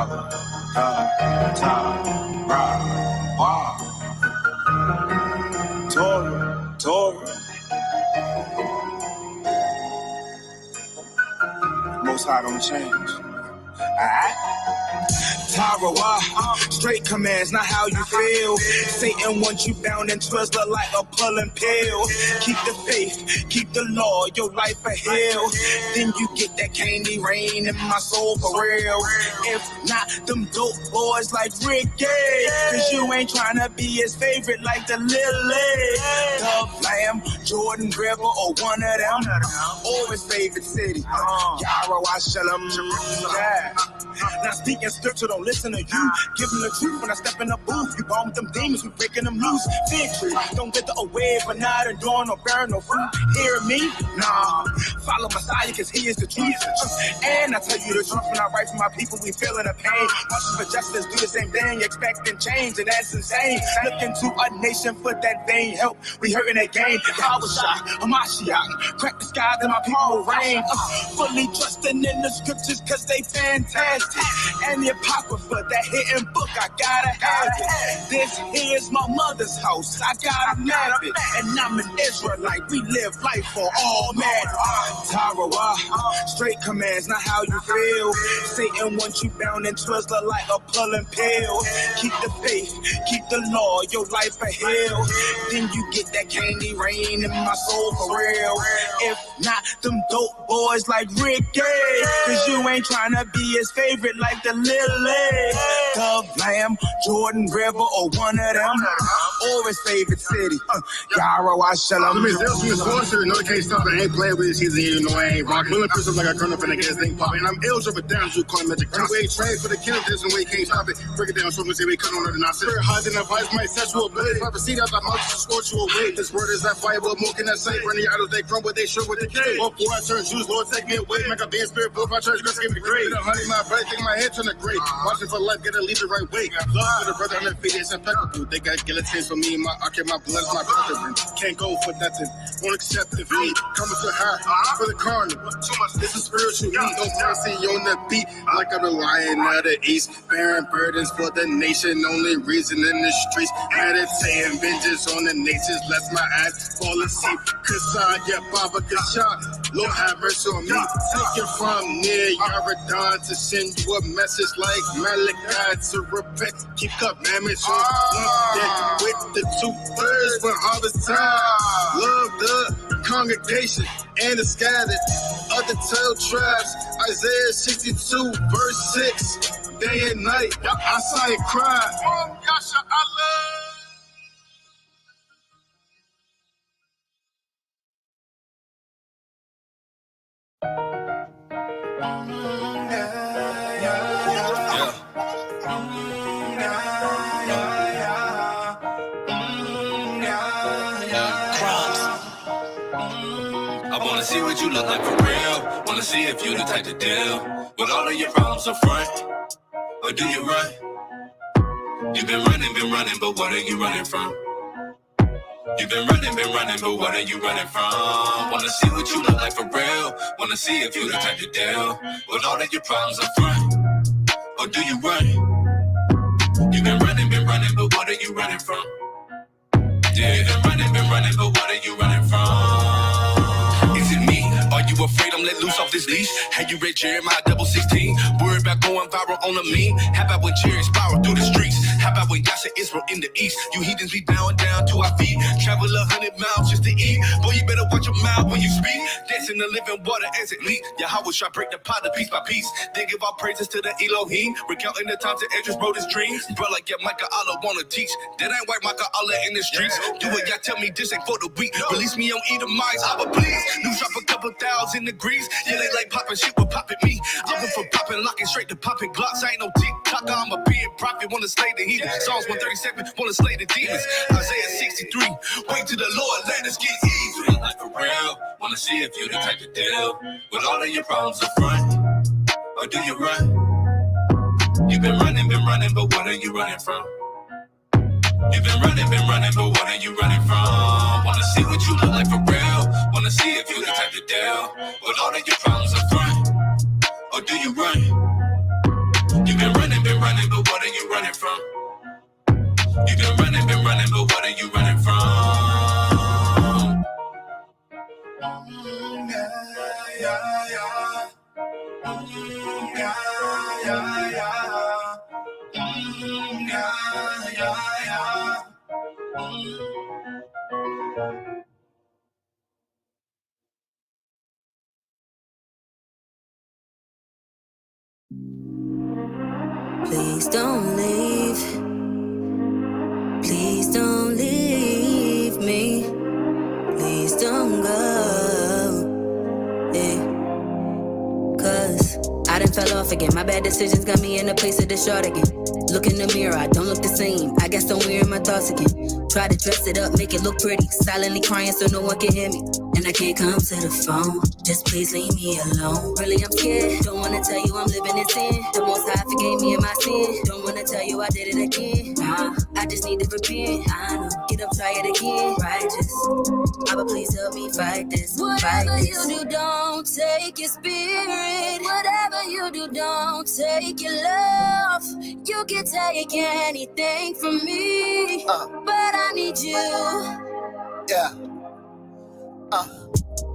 Dollar, top, rock, wow. Torah. Most High don't change. Alright? Tarawa, straight commands, not how you feel. Satan wants you bound and twisted like a pulling pill. Keep the faith, keep the law, your life a hill. Then you get that candy rain in my soul for real. If not, them dope boys like Ricky. Cause you ain't trying to be his favorite like the Lily. Dove Lamb, Jordan River, or one of them. Always favorite city. Yara Shalom. Yeah. Now speaking scripture, don't listen to you. Give them the truth when I step in the booth. You bomb them demons, we breaking them loose. Fig tree, don't get the away, but not enduring or bearing no fruit. Hear me? Nah. Follow Messiah, cause he is the truth. And I tell you the truth, when I write for my people, we feeling the pain. Watching for justice, do the same thing, expecting change, and that's insane. Looking to a nation for that vain help. We hurting that game. Hawashah, Hamashiach, crack the skies and my people reign. Fully trusting in the scriptures, cause they fantastic. And the Apocrypha, that hidden book, I gotta have it. This here's my mother's house, I gotta map it. And I'm an Israelite, we live life for all men. Tarawa, straight commands, not how you feel. Satan wants you bound and twisted like a pulling pill. Keep the faith, keep the law, your life a hill. Then you get that candy rain in my soul for real. If not, them dope boys like Ricky. Cause you ain't trying to be his favorite like the Lily. Dove Lamb, Jordan River, or one of them. Always favorite city. Yara Shalom. I mean, Zeus is bullshit. No, they can't stop it. I ain't playing with this season. You know, I ain't rocking. Willing pistol like I grown up in the gas thing popping. I'm ill over down, you call magic. We ain't trained for the kill. There's no way can't stop it. Break it down, so we say we cut on it and I sit. High than advice, my sexual ability. Prophecy that my mouth to scorch you away. This word is that fire, but more can I say? Running idols, they crumble, they show what they can. Well, before I turn shoes, Lord, take me away. Make a being spirit, both my church, grace give me the grade. Honey, my breath, take my head, turn the great. Watching for life, gotta lead the right way. Love for the brother on their feet, it's impeccable. They got guillotines for me, my arc and my blood is my brethren. Can't go for nothing, won't accept defeat. Coming to high for the carnival. Too much, this is spiritual heat. No mercy on the beat, like I'm the lion of the east. Bearing burdens for the nation, only reason in the streets. Meditating vengeance on the nations, lest my eyes fall asleep. Kasaya, Baba Kasha, Lord have mercy on me. Take it from near Yaradan to send you a message like Malachi to repent. Keep commandments on one day with the 2/3 for harvest time. Love the congregation and the scattered other 12 tribes. Isaiah 62 verse 6. Day and night, I saw it cry. Yasha Allah. See what you look like for real. Wanna see if you the type to deal with all of your problems up front, or do you run? You've been running, but what are you running from? You've been running, but what are you running from? Wanna see what you look like for real. Wanna see if you the type to deal with all of your problems up front, or do you run? You've been running, but what are you running from? Yeah, you've been running, but what are you running from? Is it me? Are you afraid I'm let loose off this leash? Have you read Jeremiah 16? Worried about going viral on a meme? How about when Jerry spiral through the streets? How about when Yasha Israel in the east? You heathens be bowing down to our feet. Travel 100 miles just to eat. Boy, you better watch your mouth when you speak. Dancing the living water as it leaks. Yahweh shall break the pot piece by piece. Then give all praises to the Elohim. Recounting the times that Edris wrote his dreams. Bro, like yeah, Micah Allah wanna teach. That ain't white Micah Allah in the streets. Do what y'all tell me, this ain't for the weak. Release me on Edomites, I would please. News drop a couple 1,000 degrees. Yeah, they like popping shit with popping me. I went from popping, locking straight to popping Glocks. I ain't no TikToker, I'm a being prophet. Wanna slay the heathen. Psalms 137, wanna slay the demons. Isaiah 63, wait till the Lord let us get even. Like for real, wanna see if you the type to deal with all of your problems up front, or do you run? You've been running, but what are you running from? You've been running, but what are you running from? Wanna see what you look like for real. Wanna see if you the type to deal with all of your problems up front, or do you run? You've been running, running, but what are you running from? You've been running, but what are you running from? Please don't leave. Please don't leave me. Please don't go. Yeah. Cause I done fell off again. My bad decisions got me in a place of distraught again. Look in the mirror, I don't look the same. I guess I'm wearing my thoughts again. Try to dress it up, make it look pretty. Silently crying so no one can hear me. And I can't come to the phone. Just please leave me alone. Really, I'm scared. Don't wanna tell you I'm living in sin. The Most High forgave me of my sin. Don't wanna tell you I did it again. Nah, I just need to repent. I know. Get up, try it again. Righteous. Abba, please help me fight this. Whatever you do, don't take your spirit. Whatever you do, don't take your love. You can take anything from me, but I need you. Yeah.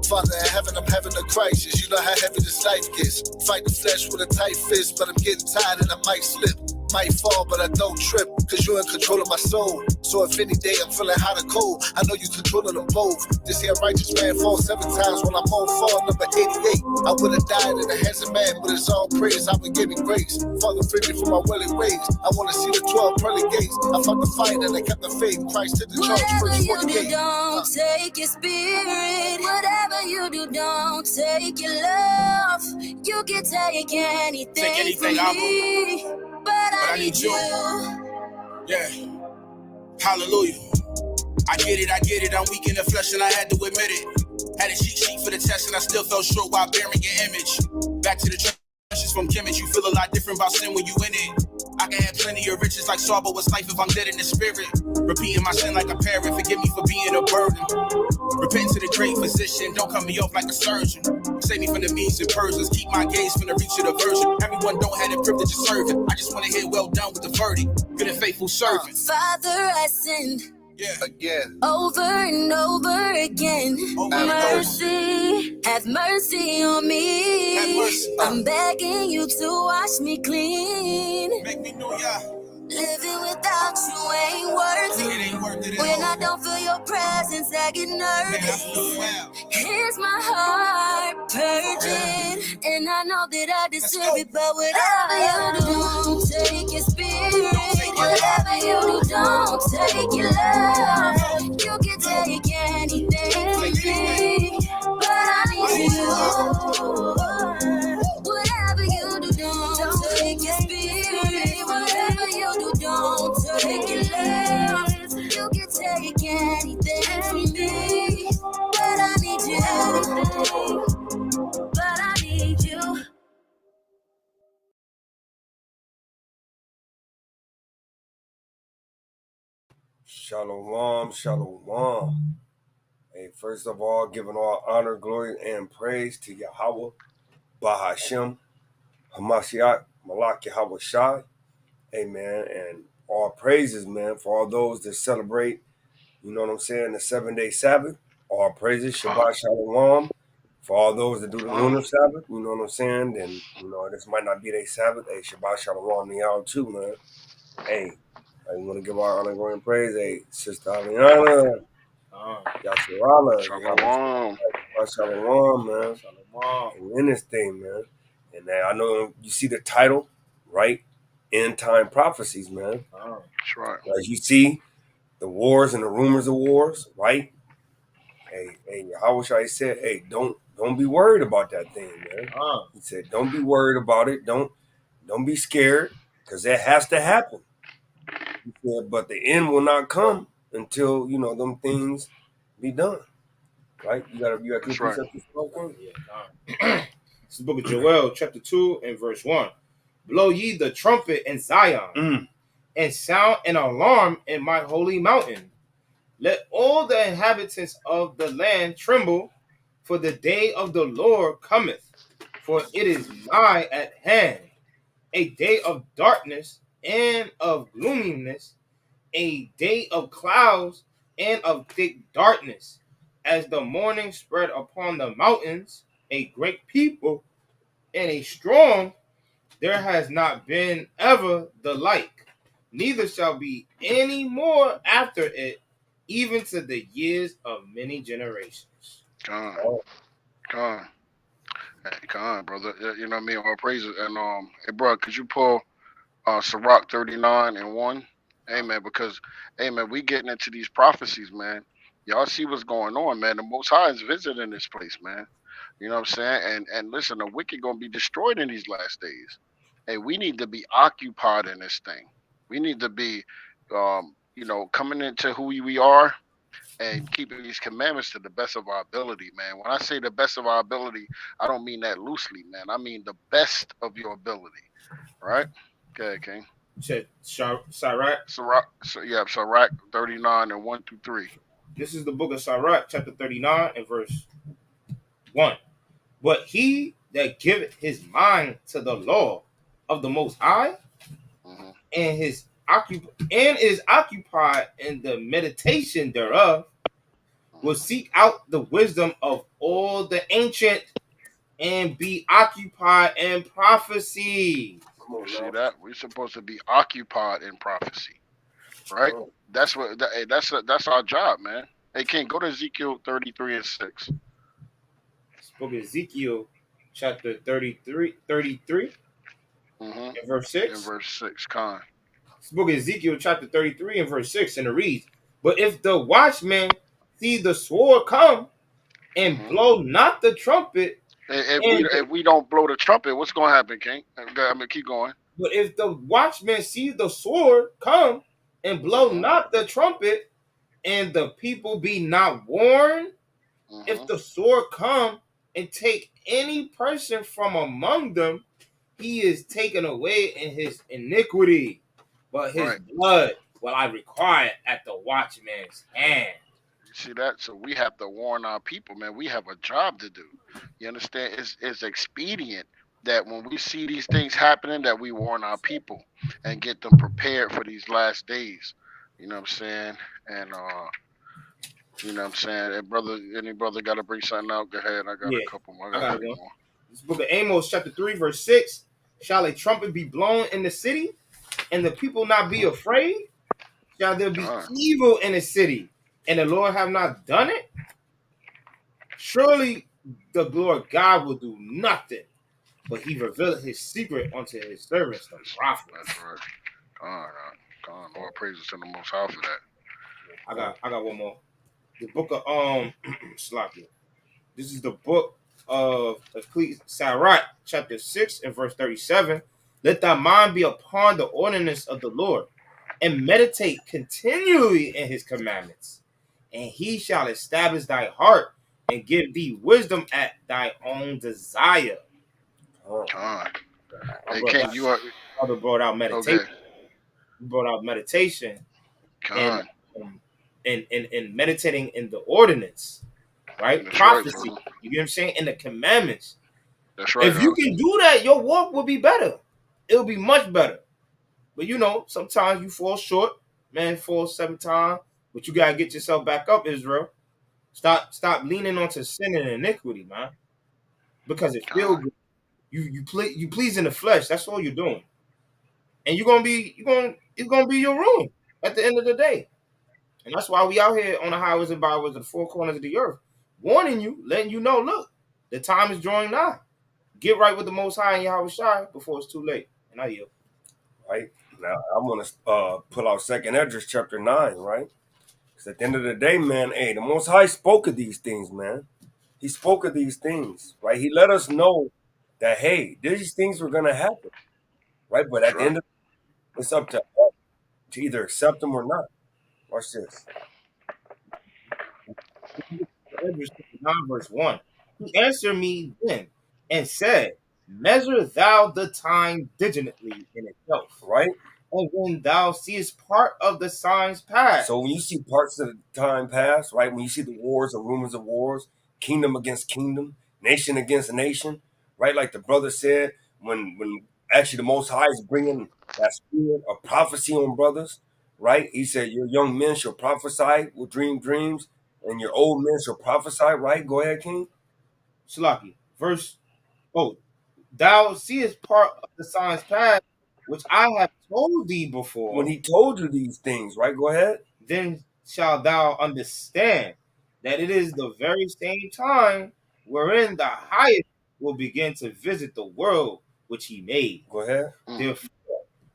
Father in heaven, I'm having a crisis. You know how heavy this life gets. Fight the flesh with a tight fist, but I'm getting tired and I might slip. Might fall, but I don't trip, cause you're in control of my soul. So if any day I'm feeling hot or cold, I know you controlling them both. This here righteous man falls 7 times when I'm on fall number 88. I would've died in the hands of man, but it's all praise. I would give me grace. Father, free me from my willing ways. I wanna see the 12 pearly gates. I fought the fight and I kept the faith. Christ took the charge, Whatever verse you 48. do, don't take your spirit. Whatever you do, don't take your love. You can take anything from me, but I need you. Yeah. Hallelujah. I get it, I'm weak in the flesh and I had to admit it. Had a cheat sheet for the test and I still fell short while bearing your image. Back to the trenches from chemistry, you feel a lot different about sin when you in it. I can have plenty of riches like Saul, but what's life if I'm dead in the spirit? Repeating my sin like a parent, forgive me for being a burden. Repent to the great physician, don't cut me off like a surgeon. Save me from the means and Persians, keep my gaze from the reach of the virgin. Everyone don't have the privilege of serving. I just want to hear well done with the verdict. Good and faithful servant. Father, I sinned. Yeah. Again. Over and over again. Mercy, have mercy on me. Have mercy. I'm begging you to wash me clean. Make me know ya. Living without you ain't worth it. It ain't worth it at When all. I don't feel your presence, I get Man, I nervous. feel wild. Here's my heart purging, and I know that I deserve it. But whatever you do, don't take your spirit. Whatever you do, don't take your love. You can take anything from me, but I need you. Whatever you do, don't take your spirit. Whatever you do, don't take your love. You can take anything from me, but I need you. But I need you. Shalom, shalom. Hey, first of all, giving all honor, glory, and praise to Yahweh, Bahashem, Hamashiach, Malak Yahweh Shai. Amen. And all praises, man, for all those that celebrate, you know what I'm saying, the 7-day Sabbath. All praises, Shabbat Shalom. For all those that do the lunar Sabbath, you know what I'm saying, then, you know, this might not be their Sabbath. Hey, Shabbat Shalom to y'all too, man. Hey, I want to give our honor, glory, and praise. Hey, Sister Aliana, Yasharala, Shalom. Shalom, man. And in this thing, man. And I know you see the title, right? End Time Prophecies, man. That's right. As you see, the wars and the rumors of wars, right? Hey, how wish I said, hey, don't be worried about that thing, man. He said, don't be worried about it. Don't be scared, because that has to happen. He said, but the end will not come until, you know, them things be done. Right? You got two precepts spoken? This is the book of Joel, chapter 2 and verse 1. Blow ye the trumpet in Zion, and sound an alarm in my holy mountain. Let all the inhabitants of the land tremble, for the day of the Lord cometh, for it is nigh at hand, a day of darkness and of gloominess, a day of clouds and of thick darkness, as the morning spread upon the mountains, a great people and a strong, there has not been ever the like, neither shall be any more after it, even to the years of many generations. Con, Oh, con, hey, con, brother. You know what I mean? All praises. And hey, bro, could you pull Sirach 39:1? Hey, man, because hey, man, we getting into these prophecies, man. Y'all see what's going on, man. The Most High is visiting this place, man. You know what I'm saying? And listen, the wicked gonna be destroyed in these last days. Hey, we need to be occupied in this thing. We need to be, coming into who we are and keeping these commandments to the best of our ability, man. When I say the best of our ability, I don't mean that loosely, man. I mean the best of your ability, right? Okay, King. Said Sirach. Sirach 39:1 through 3. This is the book of Sirach, chapter 39, and verse 1. But he that giveth his mind to the law of the Most High, Mm-hmm. and is occupied in the meditation thereof, will Mm-hmm. seek out the wisdom of all the ancient and be occupied in prophecy. come on See now. that? We're supposed to be occupied in prophecy, right? Oh, That's our job, man. Hey, King, go to Ezekiel 33:6. Book of Ezekiel, chapter 33, Mm-hmm. and verse In 6. verse 6, Con. This book of Ezekiel, chapter 33, and verse 6, and it reads, But if the watchman see the sword come, and Mm-hmm. blow not the trumpet, and If we don't blow the trumpet, what's gonna happen, King? I mean, keep going. but if the watchman see the sword come, and blow Mm-hmm. not the trumpet, and the people be not warned, if Mm-hmm. the sword come and take any person from among them, he is taken away in his iniquity, but his Right. blood will I require at the watchman's hand. You see that? So we have to warn our people, man. We have a job to do. You understand? It's expedient that when we see these things happening, that we warn our people and get them prepared for these last days. You know what I'm saying? And you know what I'm saying? And brother, any brother got to bring something out? Go ahead. I got a Yeah, couple more. I I got got three one. more. This book of Amos, chapter 3, verse 6. Shall a trumpet be blown in the city, and the people not be afraid? Shall there be Con, evil in the city, and the Lord have not done it? Surely the Lord God will do nothing, but he revealed his secret unto his servants, the that's prophets. right. Con, con. All praises to the Most High for that. I got one more. The book of Slakia. This is the book of Sirach, chapter 6 and verse 37. Let thy mind be upon the ordinance of the Lord, and meditate continually in his commandments. And he shall establish thy heart and give thee wisdom at thy own desire. oh, Con. My Hey, brother, King, you are brought out okay. meditation. He brought out meditation and Con. and meditating in the ordinance, right? That's right, Prophecy. brother. You get what I'm saying? In the commandments. That's right, If you huh? can do that, your walk will be better. It'll be much better. But sometimes you fall short. Man, fall 7 times. But you gotta get yourself back up, Israel. Stop leaning onto sin and iniquity, man. Because it feels Con. good. You please in the flesh. That's all you're doing. And it's gonna be your ruin at the end of the day. And that's why we out here on the highways and byways of the four corners of the earth, warning you, letting you know, look, the time is drawing nigh. Get right with the Most High and Yahweh Shai before it's too late. And I yield. right. Now I want to pull out Second Esdras chapter 9, right? Because at the end of the day, man, hey, the Most High spoke of these things, man. He spoke of these things, right? He let us know that hey, these things were gonna happen, right? But That's at the right. end of it's up to us to either accept them or not. Watch this. Ezra 9, verse 1. He answered me then and said, Measure thou the time diligently in itself. Right? And when thou seest part of the signs pass, So when you see parts of the time pass, right? When you see the wars and rumors of wars, kingdom against kingdom, nation against nation, right? Like the brother said, when Actually, the Most High is bringing that spirit of prophecy on brothers, right? He said, "Your young men shall prophesy, will dream dreams, and your old men shall prophesy." Right? Go ahead, King. Salaki. Verse, oh, thou seest part of the signs past, which I have told thee When before, he told you these things, right? Go ahead. then shalt thou understand that it is the very same time wherein the highest will begin to visit the world which he made. Go ahead. Therefore,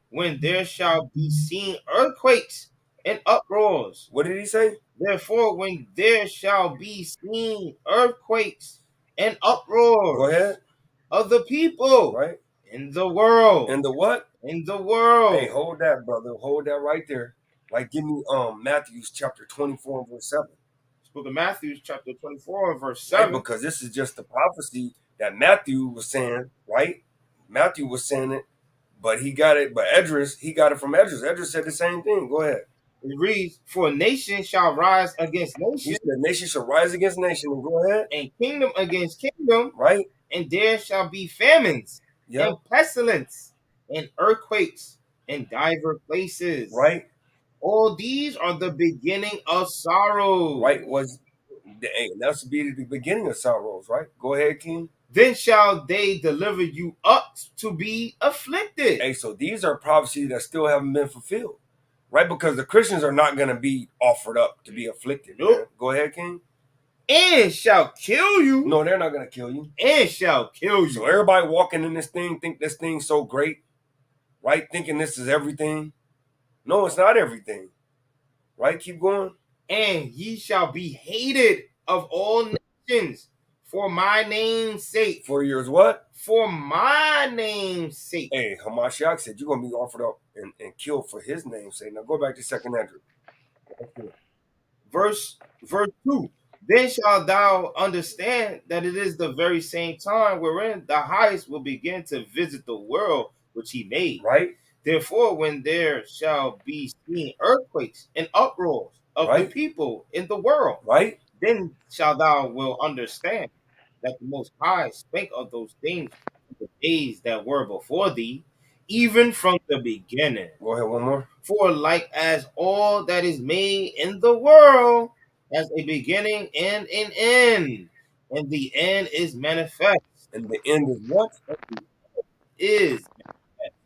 when there shall be seen earthquakes and uproars, What did he say? therefore, when there shall be seen earthquakes and Go uproars ahead. of the people Right. in the world, And the what? in the Hey, world. hold that, brother. Hold that right there. Like, give me Matthew's chapter 24 and verse 7. Book of Matthew, chapter 24, verse Right? 7. Because this is just the prophecy that Matthew was saying, right? Matthew was saying it, but he got it, but Edris, he got it from Edris. Edris said the same thing. Go ahead. It reads, for nation shall rise against He nation, said nation shall rise against nation. And go ahead. and kingdom against kingdom, Right? and there shall be famines, Yep. and pestilence, and earthquakes, in divers places. Right? All these are the beginning of sorrow. Right? Hey, that's be the beginning of sorrows, right? Go ahead, King. Then shall they deliver you up to be afflicted. Hey, so these are prophecies that still haven't been fulfilled. Right? Because the Christians are not going to be offered up to be afflicted. Nope. Man. Go ahead, King. And shall kill you. No, they're not going to kill you. And shall kill you. So everybody walking in this thing think this thing's so great, right? Thinking this is everything. No, it's not everything. Right? Keep going. And ye shall be hated of all nations for my name's sake. For yours what? For my name's sake. Hey, Hamashiach said you're going to be offered up and killed for his name's sake. Now go back to 2nd Andrew. Verse 2. Then shalt thou understand that it is the very same time wherein the highest will begin to visit the world which he made. Right? Therefore, when there shall be seen earthquakes and uproars of the people in the world, right? Then shalt thou will understand that the Most High spake of those things in the days that were before thee, even from the beginning. Go ahead, one more. For like as all that is made in the world has a beginning and an end, and the end is manifest. And the end is what? Is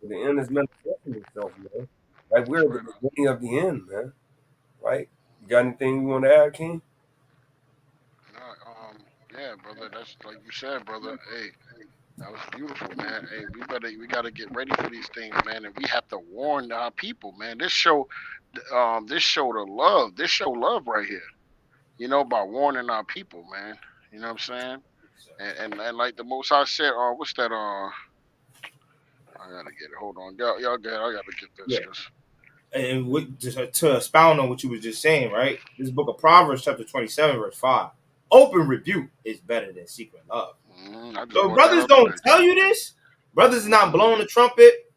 the end is manifesting itself, man. Like we're at the beginning of the end, man. Right? You got anything you want to add, King? Yeah, brother. That's like you said, brother. Hey, that was beautiful, man. Hey, we gotta get ready for these things, man, and we have to warn our people, man. This show the love. This show love right here. You know, by warning our people, man. You know what I'm saying? And like the Most High said, what's that? I gotta get it. Hold on, y'all get. I gotta get this. Yeah. And to expound on what you was just saying, right? This book of Proverbs, chapter 27, verse 5. Open rebuke is better than secret love. So brothers don't tell you this. Brothers is not blowing the trumpet,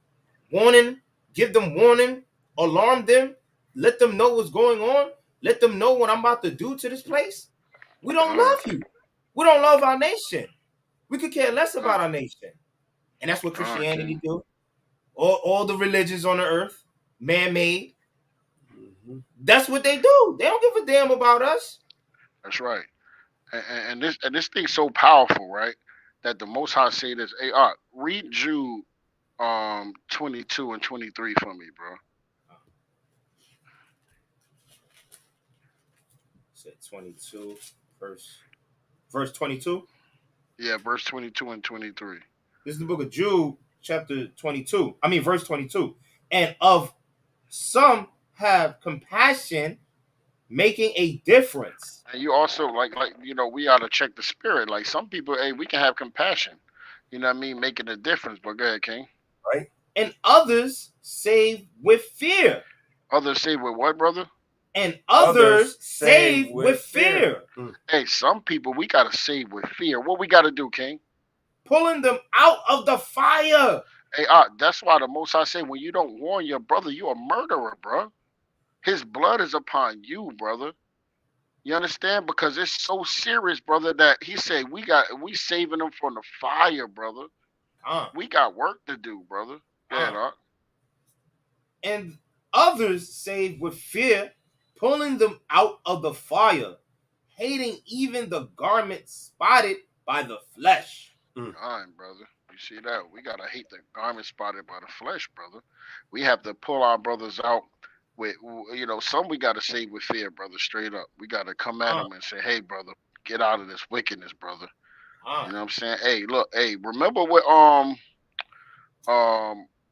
warning, give them warning, alarm them, let them know what's going on, let them know what I'm about to do to this place. We don't love you. We don't love our nation. We could care less about our nation. And that's what Christianity do. All the religions on the earth, man-made. Mm-hmm. That's what they do. They don't give a damn about us. That's right. And this thing's so powerful, right? That the Most High say this. Hey, read Jude 22 and 23 for me, bro. Said 22, verse 22. Yeah, verse 22 and 23. This is the book of Jude, chapter 22. I mean, verse 22. And of some have compassion, making a difference. And you also like we ought to check the spirit. Like some people, hey, we can have compassion. You know what I mean, making a difference. But go ahead, King. Right. And others save with fear. Others save with what, brother? And others save with fear. Hey, some people we gotta save with fear. What we gotta do, King? Pulling them out of the fire. Hey, that's why the Most High say when you don't warn your brother, you a murderer, bro. His blood is upon you, brother. You understand? Because it's so serious, brother, that he said we saving them from the fire, brother. We got work to do, brother. Yeah, dog. And others saved with fear, pulling them out of the fire, hating even the garment spotted by the flesh. Fine, brother. You see that? We gotta hate the garment spotted by the flesh, brother. We have to pull our brothers out with, some we gotta save with fear, brother. Straight up, we gotta come at them and say, "Hey, brother, get out of this wickedness, brother." You know what I'm saying? Hey, look, hey, remember what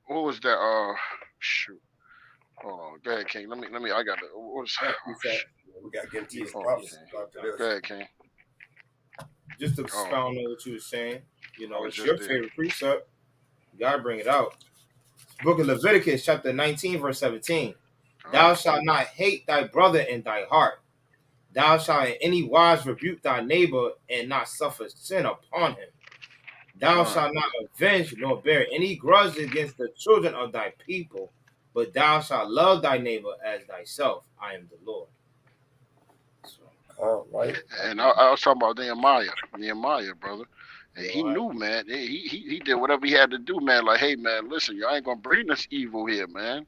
was that? Shoot. Hold on. Go ahead, King. Let me. I got to. What's? Oh, shit. We got to get into these Hold on, prophecies King. after this. Go ahead, King. Just to expound on what you were saying, I was it's just your there. favorite precept. You gotta bring it out. Book of Leviticus, chapter 19, verse 17. Thou shalt not hate thy brother in thy heart. Thou shalt in any wise rebuke thy neighbor and not suffer sin upon him. Thou shalt not avenge nor bear any grudge against the children of thy people, but thou shalt love thy neighbor as thyself. I am the Lord. Right. And I was talking about Nehemiah, brother. And he knew, man. He did whatever he had to do, man. Like, hey, man, listen, you ain't gonna bring this evil here, man.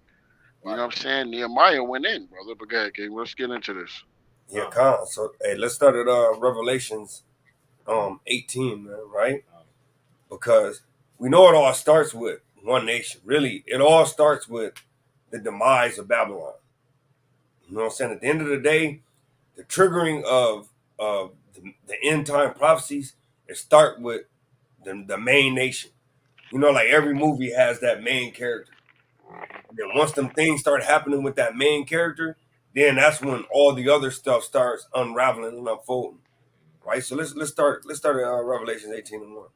You know what I'm saying? Nehemiah went in, brother. But go ahead, King. Let's get into this. Yeah, so hey, let's start at Revelations 18, man, right? Because we know it all starts with one nation. Really, it all starts with the demise of Babylon. You know what I'm saying? At the end of the day, the triggering of the end time prophecies, it start with the main nation. You know, like every movie has that main character. And then once them things start happening with that main character, then that's when all the other stuff starts unraveling and unfolding. Right? So let's start at Revelation 18:1.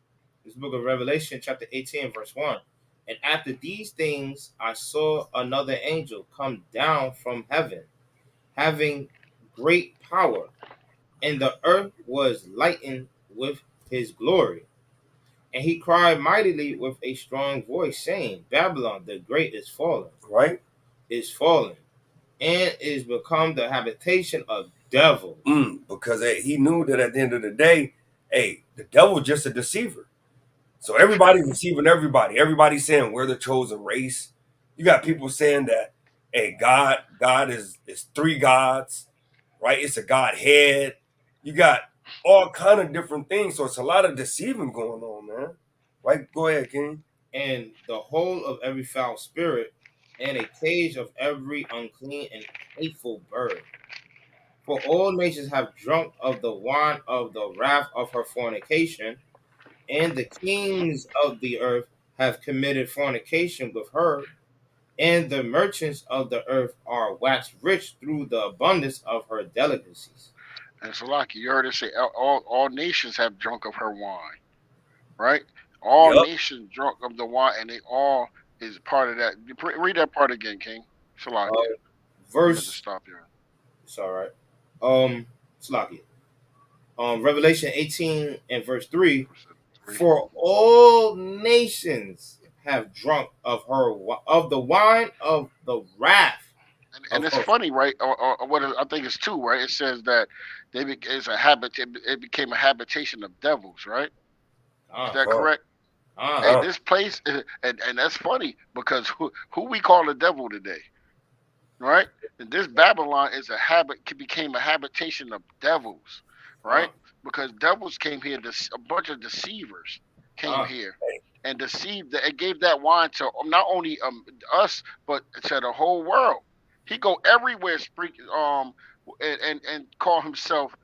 This book of Revelation, chapter 18, verse 1. And after these things, I saw another angel come down from heaven, having great power, and the earth was lightened with his glory. And he cried mightily with a strong voice, saying, Babylon the great is fallen, Right? is fallen, and is become the habitation of devils. Because he knew that at the end of the day, hey, the devil just a deceiver. So everybody's deceiving everybody. Everybody's saying we're the chosen race. You got people saying that, hey, God is three gods, right? It's a Godhead. You got all kind of different things. So it's a lot of deceiving going on, man. Right? Go ahead, King. And the whole of every foul spirit, and a cage of every unclean and hateful bird. For all nations have drunk of the wine of the wrath of her fornication, and the kings of the earth have committed fornication with her, and the merchants of the earth are waxed rich through the abundance of her delicacies. And Salaki, you heard it say all nations have drunk of her wine, right? All Yep. nations drunk of the wine, and they all is part of that. Read that part again, King. Salaki. I had to Verse, stop you. it's all right. Slakia. Revelation 18 and verse 3. For all nations have drunk of her of the wine of the wrath. And Of it's her. funny, right? Or what I think it's two, right? It says that it's a habit. It became a habitation of devils, right? Is that correct? Hey, this place, and that's funny because who we call the devil today, right? And this Babylon is became a habitation of devils, right? Because devils came here, a bunch of deceivers came here and deceived. It gave that wine to not only us but to the whole world. He go everywhere, and call himself.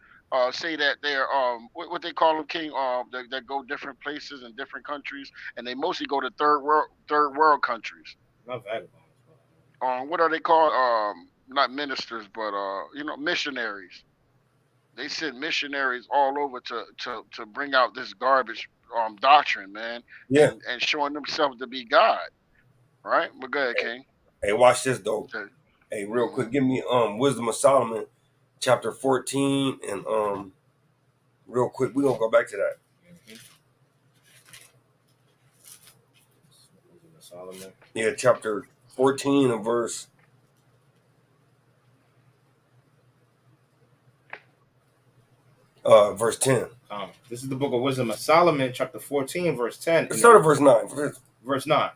Say that they're what they call them, King, that go different places in different countries, and they mostly go to third world countries. Not vagabonds. What are they called? Not ministers, but missionaries. They send missionaries all over to bring out this garbage doctrine, man, Yeah. and showing themselves to be God, right? But go ahead, King. Hey, watch this though. Okay. Hey, real quick, give me Wisdom of Solomon, chapter 14, and real quick, we're gonna go back to that. Solomon. Yeah, chapter 14 and verse 10. This is the book of Wisdom of Solomon, chapter 14, verse 10. Let's start at verse 9. Verse 9.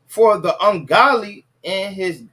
For the ungodly and his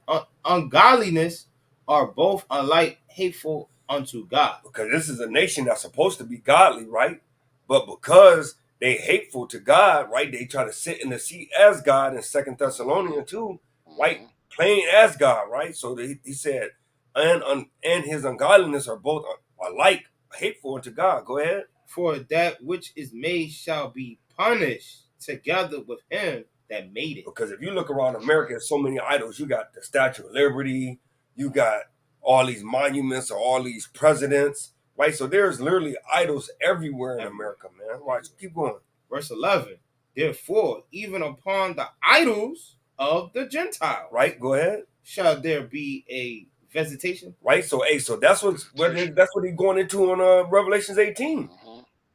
ungodliness are both alike hateful unto God. Because this is a nation that's supposed to be godly, right? But because they hateful to God, right? They try to sit in the seat as God in 2 Thessalonians 2, right? Playing as God, right? So he said, and his ungodliness are both alike hateful unto God. Go ahead. For that which is made shall be punished together with him that made it. Because if you look around America, there's so many idols. You got the Statue of Liberty, you got all these monuments or all these presidents, right? So there's literally idols everywhere in America, man. Right, so keep going. Verse 11. Therefore, even upon the idols of the Gentiles, right? Go ahead. Shall there be a visitation? Right. So, that's what he's going into on Revelations 18.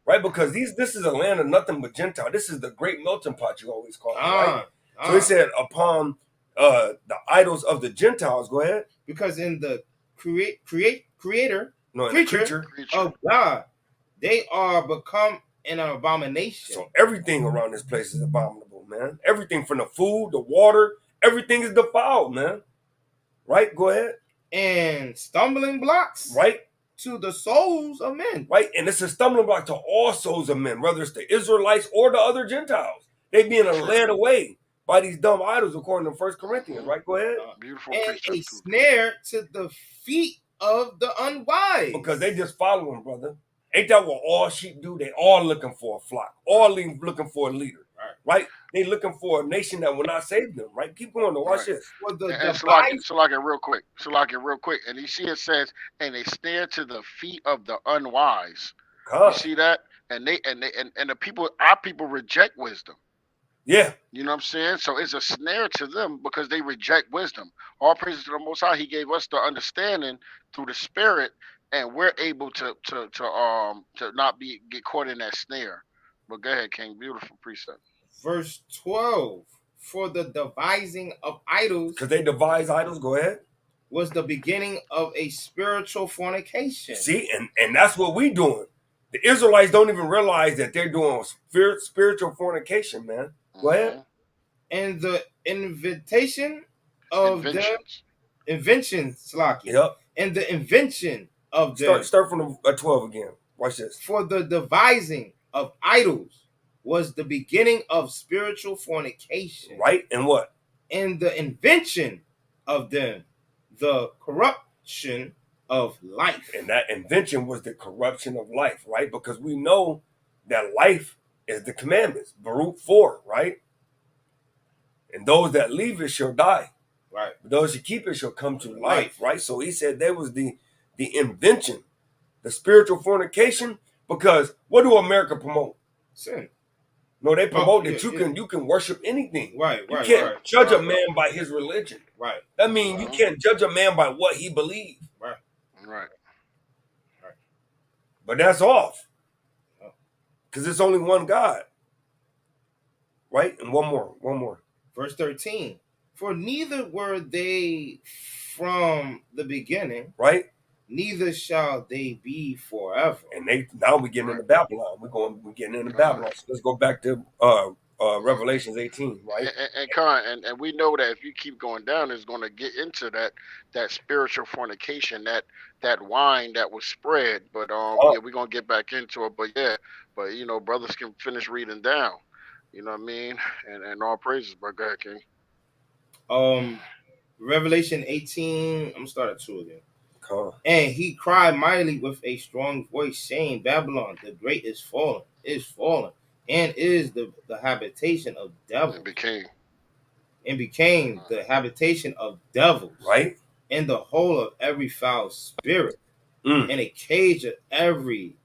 Right, because this is a land of nothing but Gentile. This is the great melting pot you always call it, right? So he said, upon the idols of the Gentiles. Go ahead. Because in the creature of God, they are become an abomination. So everything around this place is abominable, man. Everything from the food, the water, everything is defiled, man. Right? Go ahead. And stumbling blocks. Right? To the souls of men. Right? And it's a stumbling block to all souls of men, whether it's the Israelites or the other Gentiles. They being led away by these dumb idols, according to 1 Corinthians, right? Go ahead. Beautiful. And a snare to the feet of the unwise. Because they just follow them, brother. Ain't that what all sheep do? They all looking for a flock. All looking for a leader. Right? They looking for a nation that will not save them, right? Keep going to watch this. Salakia, real quick. And you see it says, and they stare to the feet of the unwise. You see that? And the people, our people reject wisdom. Yeah. You know what I'm saying? So it's a snare to them because they reject wisdom. All praises to the Most High. He gave us the understanding through the Spirit, and we're able to not get caught in that snare. But go ahead, King. Beautiful precept. Verse 12, for the devising of idols. Because they devise idols, go ahead. Was the beginning of a spiritual fornication. See, and that's what we doing. The Israelites don't even realize that they're doing spiritual fornication, man. Go ahead. And the inventions, Slaki. Yep. And the invention of them. Start from the 12 again. Watch this. For the devising of idols was the beginning of spiritual fornication. Right? And what? And the invention of them, the corruption of life. And that invention was the corruption of life, right? Because we know that life is the commandments. Baruch 4, right? And those that leave it shall die. Right. But those who keep it shall come to life, right? So he said there was the invention, the spiritual fornication, because what do America promote? Sin. No, they promote that you can worship anything. Right. You can't judge a man by his religion. Right. That means you can't judge a man by what he believes. Right. But that's off. Because it's only one God. Right? And one more. Verse 13. For neither were they from the beginning. Right? Neither shall they be forever. And now we're getting into Babylon. We're getting into Babylon. So let's go back to Revelations 18, right? And we know that if you keep going down, it's going to get into that spiritual fornication, that wine that was spread. But we're gonna get back into it. But brothers can finish reading down. You know what I mean? And all praises, but go ahead, King. Revelation 18. I'm gonna start at 2 again. And he cried mightily with a strong voice, saying, Babylon the great is fallen, and is the habitation of devils. And became the habitation of devils. Right. And the whole of every foul spirit. And a cage of every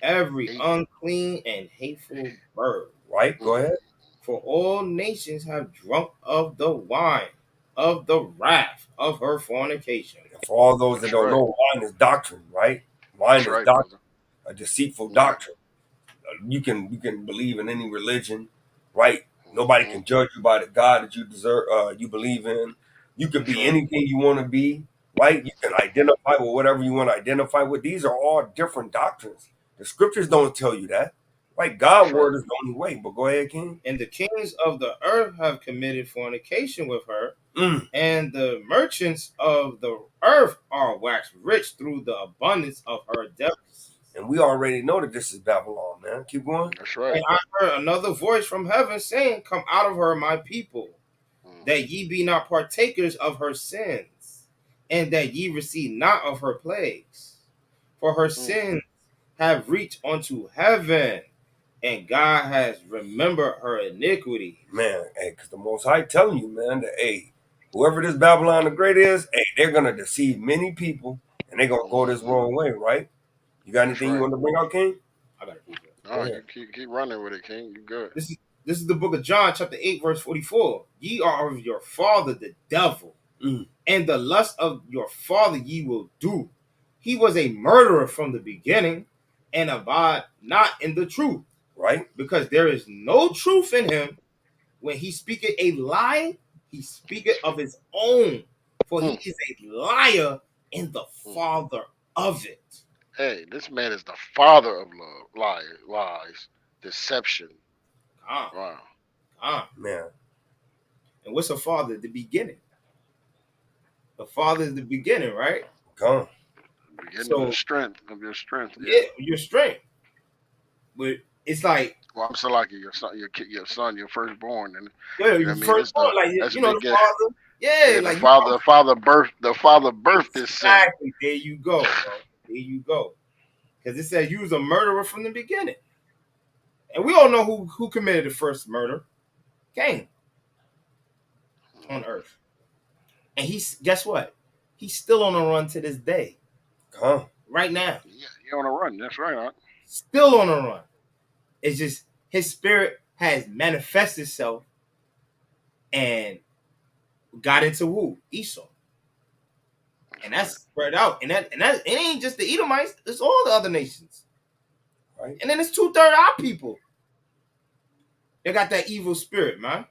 unclean and hateful bird. Right. Go ahead. For all nations have drunk of the wine of the wrath of her fornication. For all those that don't know, wine is doctrine, right? Wine is doctrine, a deceitful doctrine. You can believe in any religion, right? Nobody can judge you by the God that you believe in. You can be anything you want to be, right? You can identify with whatever you want to identify with. These are all different doctrines. The scriptures don't tell you that. Right? God's word is the only way. But go ahead, King. And the kings of the earth have committed fornication with her, and the merchants of the earth are waxed rich through the abundance of her delicacies. And we already know that this is Babylon, man. Keep going. That's right. And I heard another voice from heaven saying, "Come out of her, my people, that ye be not partakers of her sins, and that ye receive not of her plagues. For her sins have reached unto heaven, and God has remembered her iniquity." Man, hey, because the Most High telling you, man, that, hey, whoever this Babylon the Great is, hey, they're going to deceive many people, and they're going to go this wrong way, right? You got anything you want to bring out, King? I got to prove it. No, you keep running with it, King. You good. This is the book of John, chapter 8, verse 44. Ye are of your father, the devil, and the lust of your father ye will do. He was a murderer from the beginning, and abide not in the truth. Right? Because there is no truth in him. When he speaketh a lie, he speaketh of his own, for he is a liar and the father of it. Hey, this man is the father of lies, deception. Wow. Man. And what's a father? The beginning. The father is the beginning, right? Come. Beginning of the strength of your strength. Yeah, your strength. But it's like, well, I'm so lucky your son, your firstborn, and your firstborn, like the father. Yeah, like the father birthed this son. Exactly. There you go, bro. There you go. Because it says you was a murderer from the beginning, and we all know who committed the first murder, Cain, on earth. And guess what? He's still on a run to this day. Huh? Right now. Yeah, he's on a run. That's right, huh? Still on a run. It's just his spirit has manifested itself and got into who? Esau. And that's spread out. And that it ain't just the Edomites, it's all the other nations. Right. And then it's 2/3 our people. They got that evil spirit, man.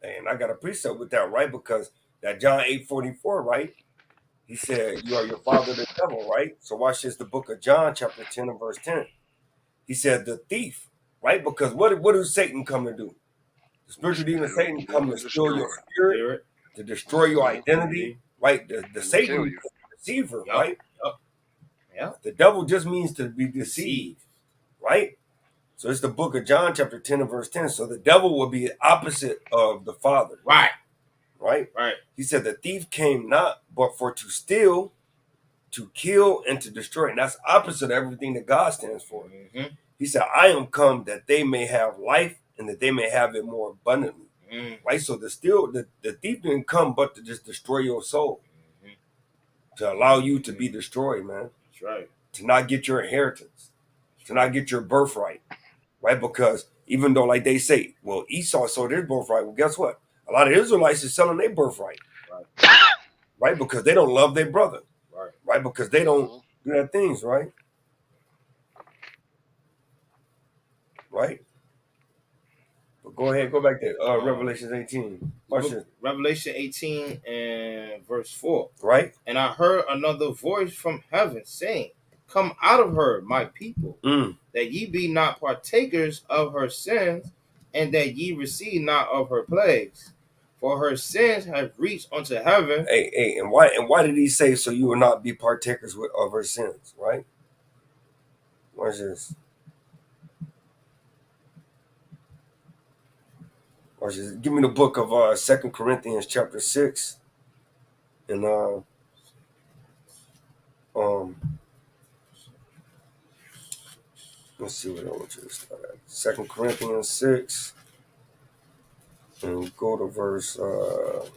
And I got a precept with that, right? Because that John 8:44, right? He said, "You are your father the devil," right? So watch this, the book of John, chapter 10 and verse 10. He said, "The thief," right? Because what does Satan come to do? The spiritual demon Satan come to steal your spirit, to destroy your identity, right? The Satan is the deceiver, right? Yeah. The devil just means to be deceived, right? So it's the book of John, chapter 10 and verse 10. So the devil will be the opposite of the father. Right. Right? Right. He said the thief came not but for to steal, to kill, and to destroy. And that's opposite of everything that God stands for. Mm-hmm. He said, "I am come that they may have life and that they may have it more abundantly." Right? So the thief didn't come but to just destroy your soul. To allow you to be destroyed, man. That's right. To not get your inheritance. To not get your birthright. Right? Because even though, like they say, well, Esau sold his birthright. Well, guess what? A lot of Israelites are selling their birthright. Right. Right? Because they don't love their brother. Right. Right? Because they don't do that things, right? Right? But go ahead, go back to Revelation 18. Revelation 18 and verse 4. Right? And I heard another voice from heaven saying, "Come out of her, my people, that ye be not partakers of her sins, and that ye receive not of her plagues. For her sins have reached unto heaven." Hey, and why did he say so you will not be partakers of her sins, right? Watch this. Watch this. Give me the book of 2 Corinthians chapter 6. And let's see what I want you to start at. 2 Corinthians 6. And go to verse start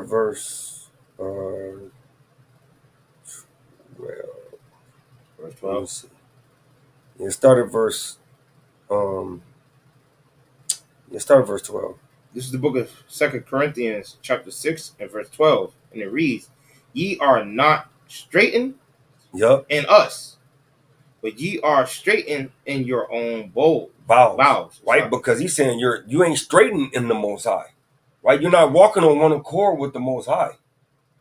at verse 12. Start at verse start at verse 12. This is the book of 2 Corinthians chapter 6 and verse 12. And it reads, "Ye are not straitened in us, but ye are straitened in your own bowels." Right? Because he's saying you ain't straightened in the Most High. Right? You're not walking on one accord with the Most High.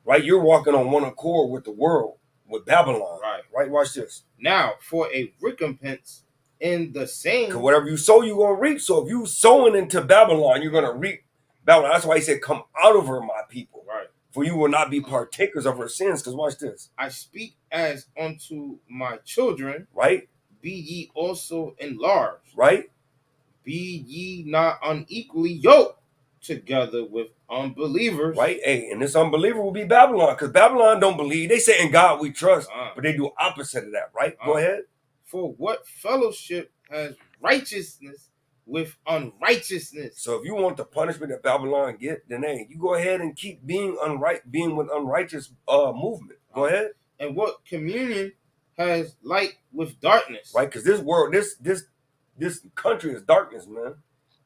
Right? You're walking on one accord with the world, with Babylon. Right? Watch this. Now, for a recompense in the same. Because whatever you sow, you're going to reap. So if you sowing into Babylon, you're going to reap Babylon. That's why he said, come out of her, my people. Right. For you will not be partakers of her sins. Because watch this. I speak as unto my children. Right. Be ye also enlarged. Right. Be ye not unequally yoked together with unbelievers. Right. Hey, and this unbeliever will be Babylon. Because Babylon don't believe. They say in God we trust. But they do opposite of that. Right. Go ahead. For what fellowship has righteousness with unrighteousness? So if you want the punishment that Babylon get, then hey, you go ahead and keep being with unrighteous movement. Go ahead. And what communion has light with darkness? Right, because this world, this country is darkness, man.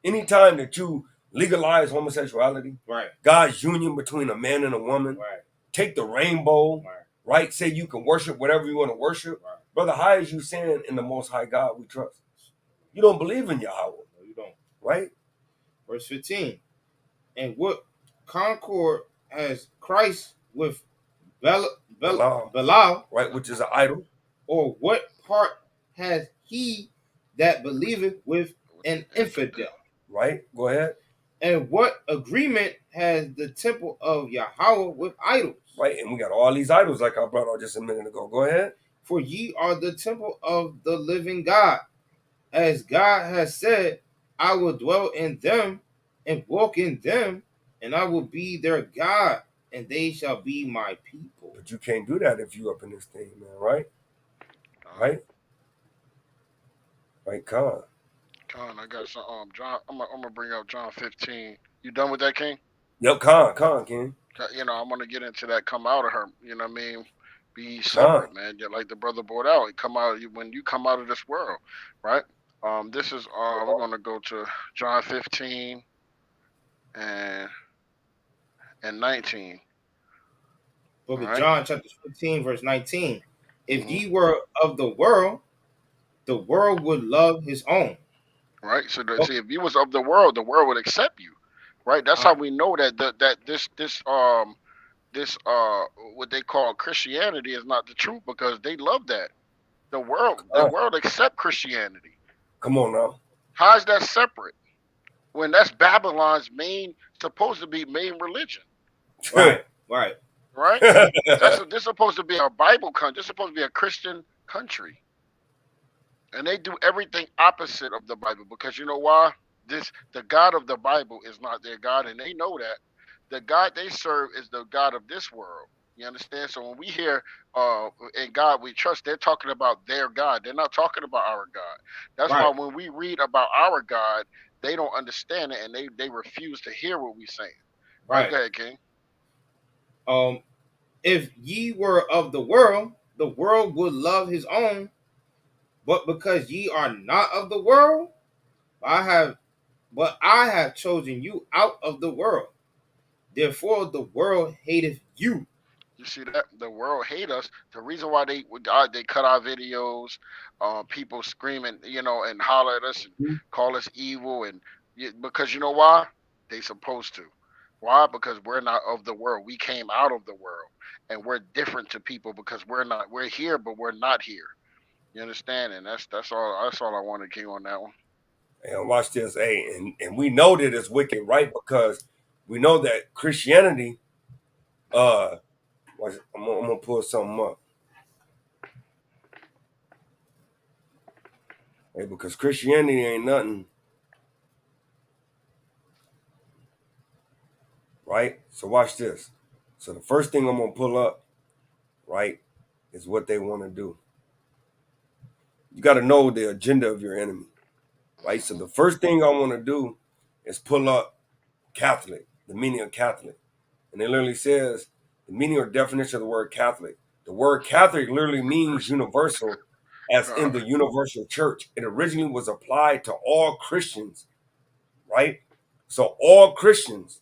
Anytime that you legalize homosexuality, right, God's union between a man and a woman, right, take the rainbow, right, say you can worship whatever you want to worship. Right. Brother, how is you saying in the Most High God we trust? You don't believe in Yahweh. No, you don't. Right? Verse 15. And what concord has Christ with Belial, right, which is an idol? Or what part has he that believeth with an infidel? Right, go ahead. And what agreement has the temple of Yahweh with idols? Right, and we got all these idols like I brought out just a minute ago. Go ahead. For ye are the temple of the living God. As God has said, I will dwell in them and walk in them, and I will be their God, and they shall be my people. But you can't do that if you up in this thing, man, right? Right? Right, Con, I got some John. I'm gonna bring up John 15. You done with that, King? Yep, Con, King. You know, I'm gonna get into that. Come out of her. You know what I mean? Be separate, man. Yeah, like the brother brought out. Come out when you come out of this world, right? This is we're gonna go to John 15 and 19. Book of John, chapter 15, verse 19. If ye were of the world would love his own. Right. So see, if you was of the world would accept you. Right. That's how we know that this what they call Christianity is not the truth, because they love that. The world accept Christianity. Come on now. How is that separate when that's Babylon's supposed to be main religion? Right. This is supposed to be a Bible country. This is supposed to be a Christian country. And they do everything opposite of the Bible, because you know why? The God of the Bible is not their God, and they know that. The God they serve is the God of this world. You understand? So when we hear in God we trust, they're talking about their God. They're not talking about our God. That's why when we read about our God, they don't understand it, and they refuse to hear what we're saying. Right. Go ahead, King. If ye were of the world would love his own. But because ye are not of the world, I have chosen you out of the world. Therefore the world hateth you. You see that? The world hate us. The reason why they cut our videos, people screaming, and holler at us and call us evil, and because you know why? They supposed to. Why? Because we're not of the world. We came out of the world, and we're different to people because we're here, but we're not here. You understand? And that's all I wanted, King, on that one. And watch this, and we know that it's wicked, right? Because we know that Christianity, I'm gonna pull something up. Hey, because Christianity ain't nothing. Right? So watch this. So the first thing I'm gonna pull up, right, is what they want to do. You got to know the agenda of your enemy, right? So the first thing I want to do is pull up Catholic, the meaning of Catholic. And it literally says the meaning or definition of the word Catholic. The word Catholic literally means universal, as in the universal church. It originally was applied to all Christians, right? So all Christians.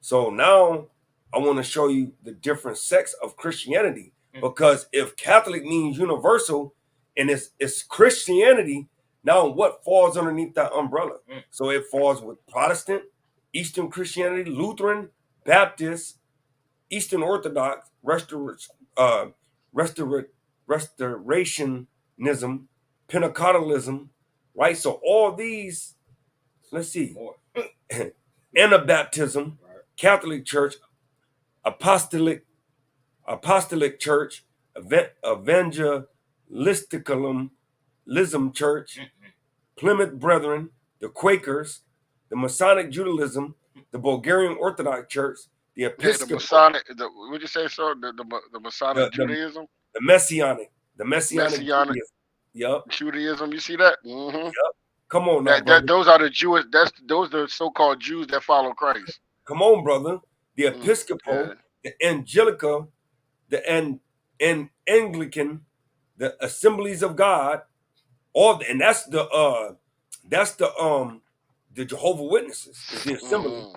So now I want to show you the different sects of Christianity, because if Catholic means universal and it's Christianity, now what falls underneath that umbrella? So it falls with Protestant, Eastern Christianity, Lutheran, Baptist, Eastern Orthodox, Restorationism, Pentecostalism, right? So all these, let's see, Anabaptism, Catholic Church, Apostolic Church, Evangelisticalism Church, Plymouth Brethren, the Quakers, the Masonic Judaism, the Bulgarian Orthodox Church, the Episcopal. The Masonic. Would you say so? The Masonic Judaism. The Messianic Judaism. Yep. Judaism. You see that? Mm-hmm. Yep. Come on now, brother. Those are the Jewish. Those are the so-called Jews that follow Christ. Come on, brother. The Episcopal, the Angelica, the Anglican, the Assemblies of God, and that's the Jehovah's Witnesses, is the Assembly,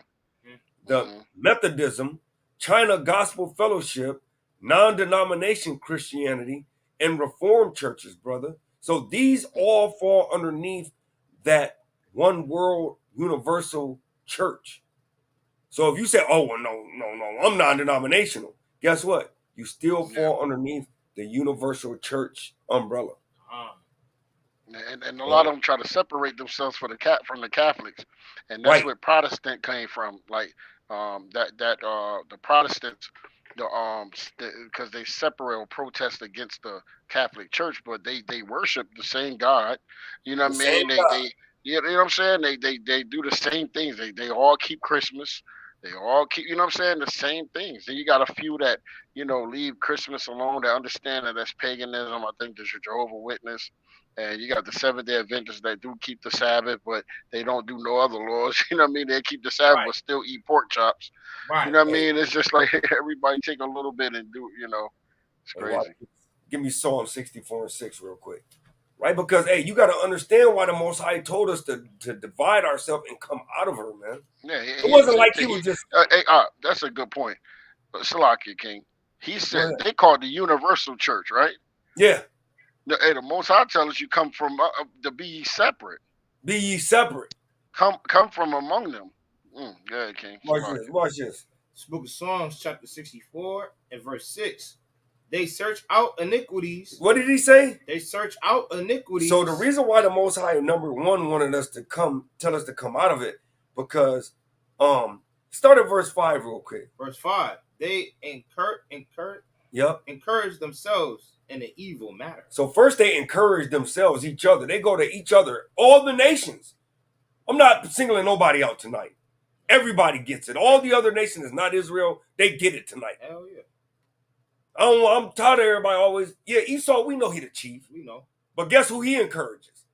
the Methodism, China Gospel Fellowship, non-denomination Christianity, and Reformed churches, brother. So these all fall underneath that one world universal church. So if you say, oh, well, no, I'm non-denominational, guess what? You still fall underneath the universal church umbrella. And a lot of them try to separate themselves from the Catholics, and that's where Protestant came from. Like the Protestants, because they separate or protest against the Catholic Church, but they worship the same God. You know what I mean? They you know what I'm saying? They do the same things. They all keep Christmas. They all keep, you know what I'm saying, the same things. Then you got a few that, leave Christmas alone, that understand that that's paganism. I think there's your Jehovah's Witness. And you got the Seventh-day Adventists that do keep the Sabbath, but they don't do no other laws. You know what I mean? They keep the Sabbath, but still eat pork chops. You know what I mean? It's just like everybody take a little bit and do, it's crazy. Give me Psalm 64:6 real quick. Right? Because, hey, you got to understand why the Most High told us to divide ourselves and come out of her, man. Yeah, it wasn't like he was just... that's a good point. Salakia King. He said they called the universal church, right? Yeah. The Most High tells us you come from to be ye separate. Be ye separate. Come from among them. Go ahead, King. Watch this. Book of Psalms, chapter 64 and verse 6. They search out iniquities. What did he say? They search out iniquities. So the reason why the Most High, number one, wanted us to tell us to come out of it, because start at verse 5 real quick. Verse 5. They encourage themselves in an evil matter. So first they encourage themselves, each other. They go to each other, all the nations. I'm not singling nobody out tonight. Everybody gets it. All the other nations, not Israel, they get it tonight. Hell yeah. I'm tired of everybody always, Esau, we know he the chief. We know. But guess who he encourages?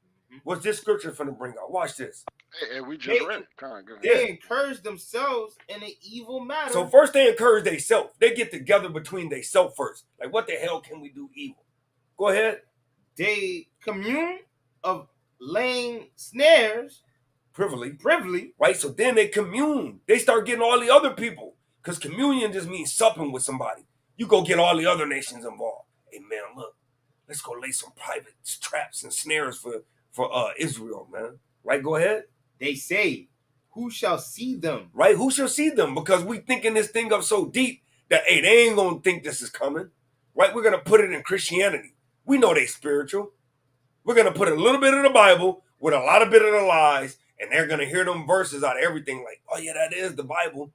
What's this scripture finna bring out? Watch this. Hey, we just read it. They encourage themselves in an evil matter. So first they encourage themselves. They get together between themselves first. Like, what the hell can we do evil? Go ahead. They commune of laying snares. Privily. Right? So then they commune. They start getting all the other people. Because communion just means supping with somebody. You go get all the other nations involved. Hey, man, look. Let's go lay some private traps and snares for Israel, man. Right? Go ahead. They say, who shall see them? Right? Who shall see them? Because we thinking this thing up so deep that, hey, they ain't going to think this is coming. Right? We're going to put it in Christianity. We know they spiritual. We're going to put a little bit of the Bible with a lot of bit of the lies, and they're going to hear them verses out of everything like, oh, yeah, that is the Bible.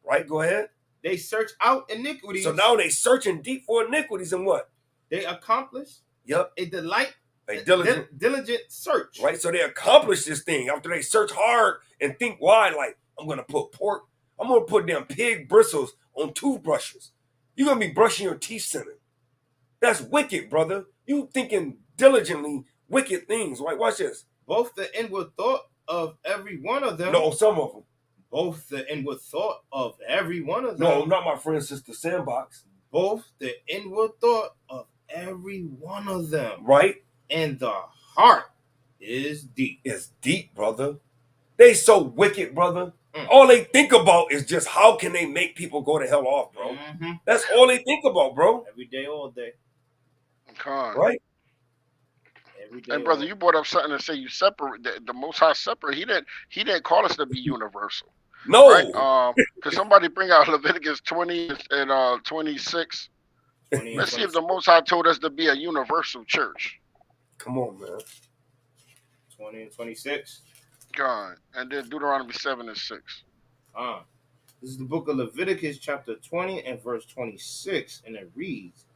Right? Go ahead. They search out iniquities. So now they searching deep for iniquities, and what? They accomplish a diligent search. Right? So they accomplish this thing after they search hard and think wide, like, I'm going to put pork, I'm going to put them pig bristles on toothbrushes. You're going to be brushing your teeth sinning. That's wicked, brother. You thinking diligently wicked things, right? Watch this. Both the inward thought of every one of them. No, some of them. Both the inward thought of every one of them. No, not my friend, Sister Sandbox. Both the inward thought of every one of them. Right? And the heart is deep. It's deep, brother. They so wicked, brother. All they think about is just how can they make people go to hell off, bro. That's all they think about, bro. Every day, all day. Right? Every day. And brother, you brought up something to say you separate the Most High separate. He didn't call us to be universal. No. Right? Could somebody bring out Leviticus 20 and 26? Let's see if the Most High told us to be a universal church. Come on, man. 20 and 26. God. And then Deuteronomy 7 and 6. This is the book of Leviticus, chapter 20 and verse 26, and it reads,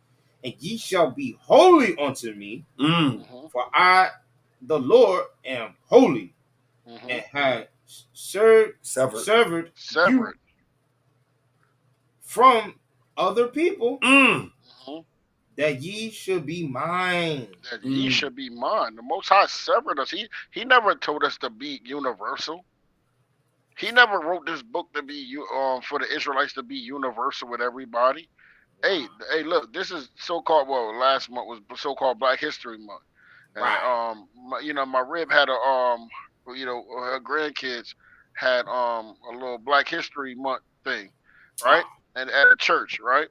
"And ye shall be holy unto me, for I, the Lord, am holy, and have severed you from other people, that ye should be mine." That ye should be mine. The Most High severed us. He never told us to be universal. He never wrote this book to be for the Israelites to be universal with everybody. Hey, look, this is so-called, well, last month was so-called Black History Month. And my rib had her grandkids had a little Black History Month thing, right? And at a church, right?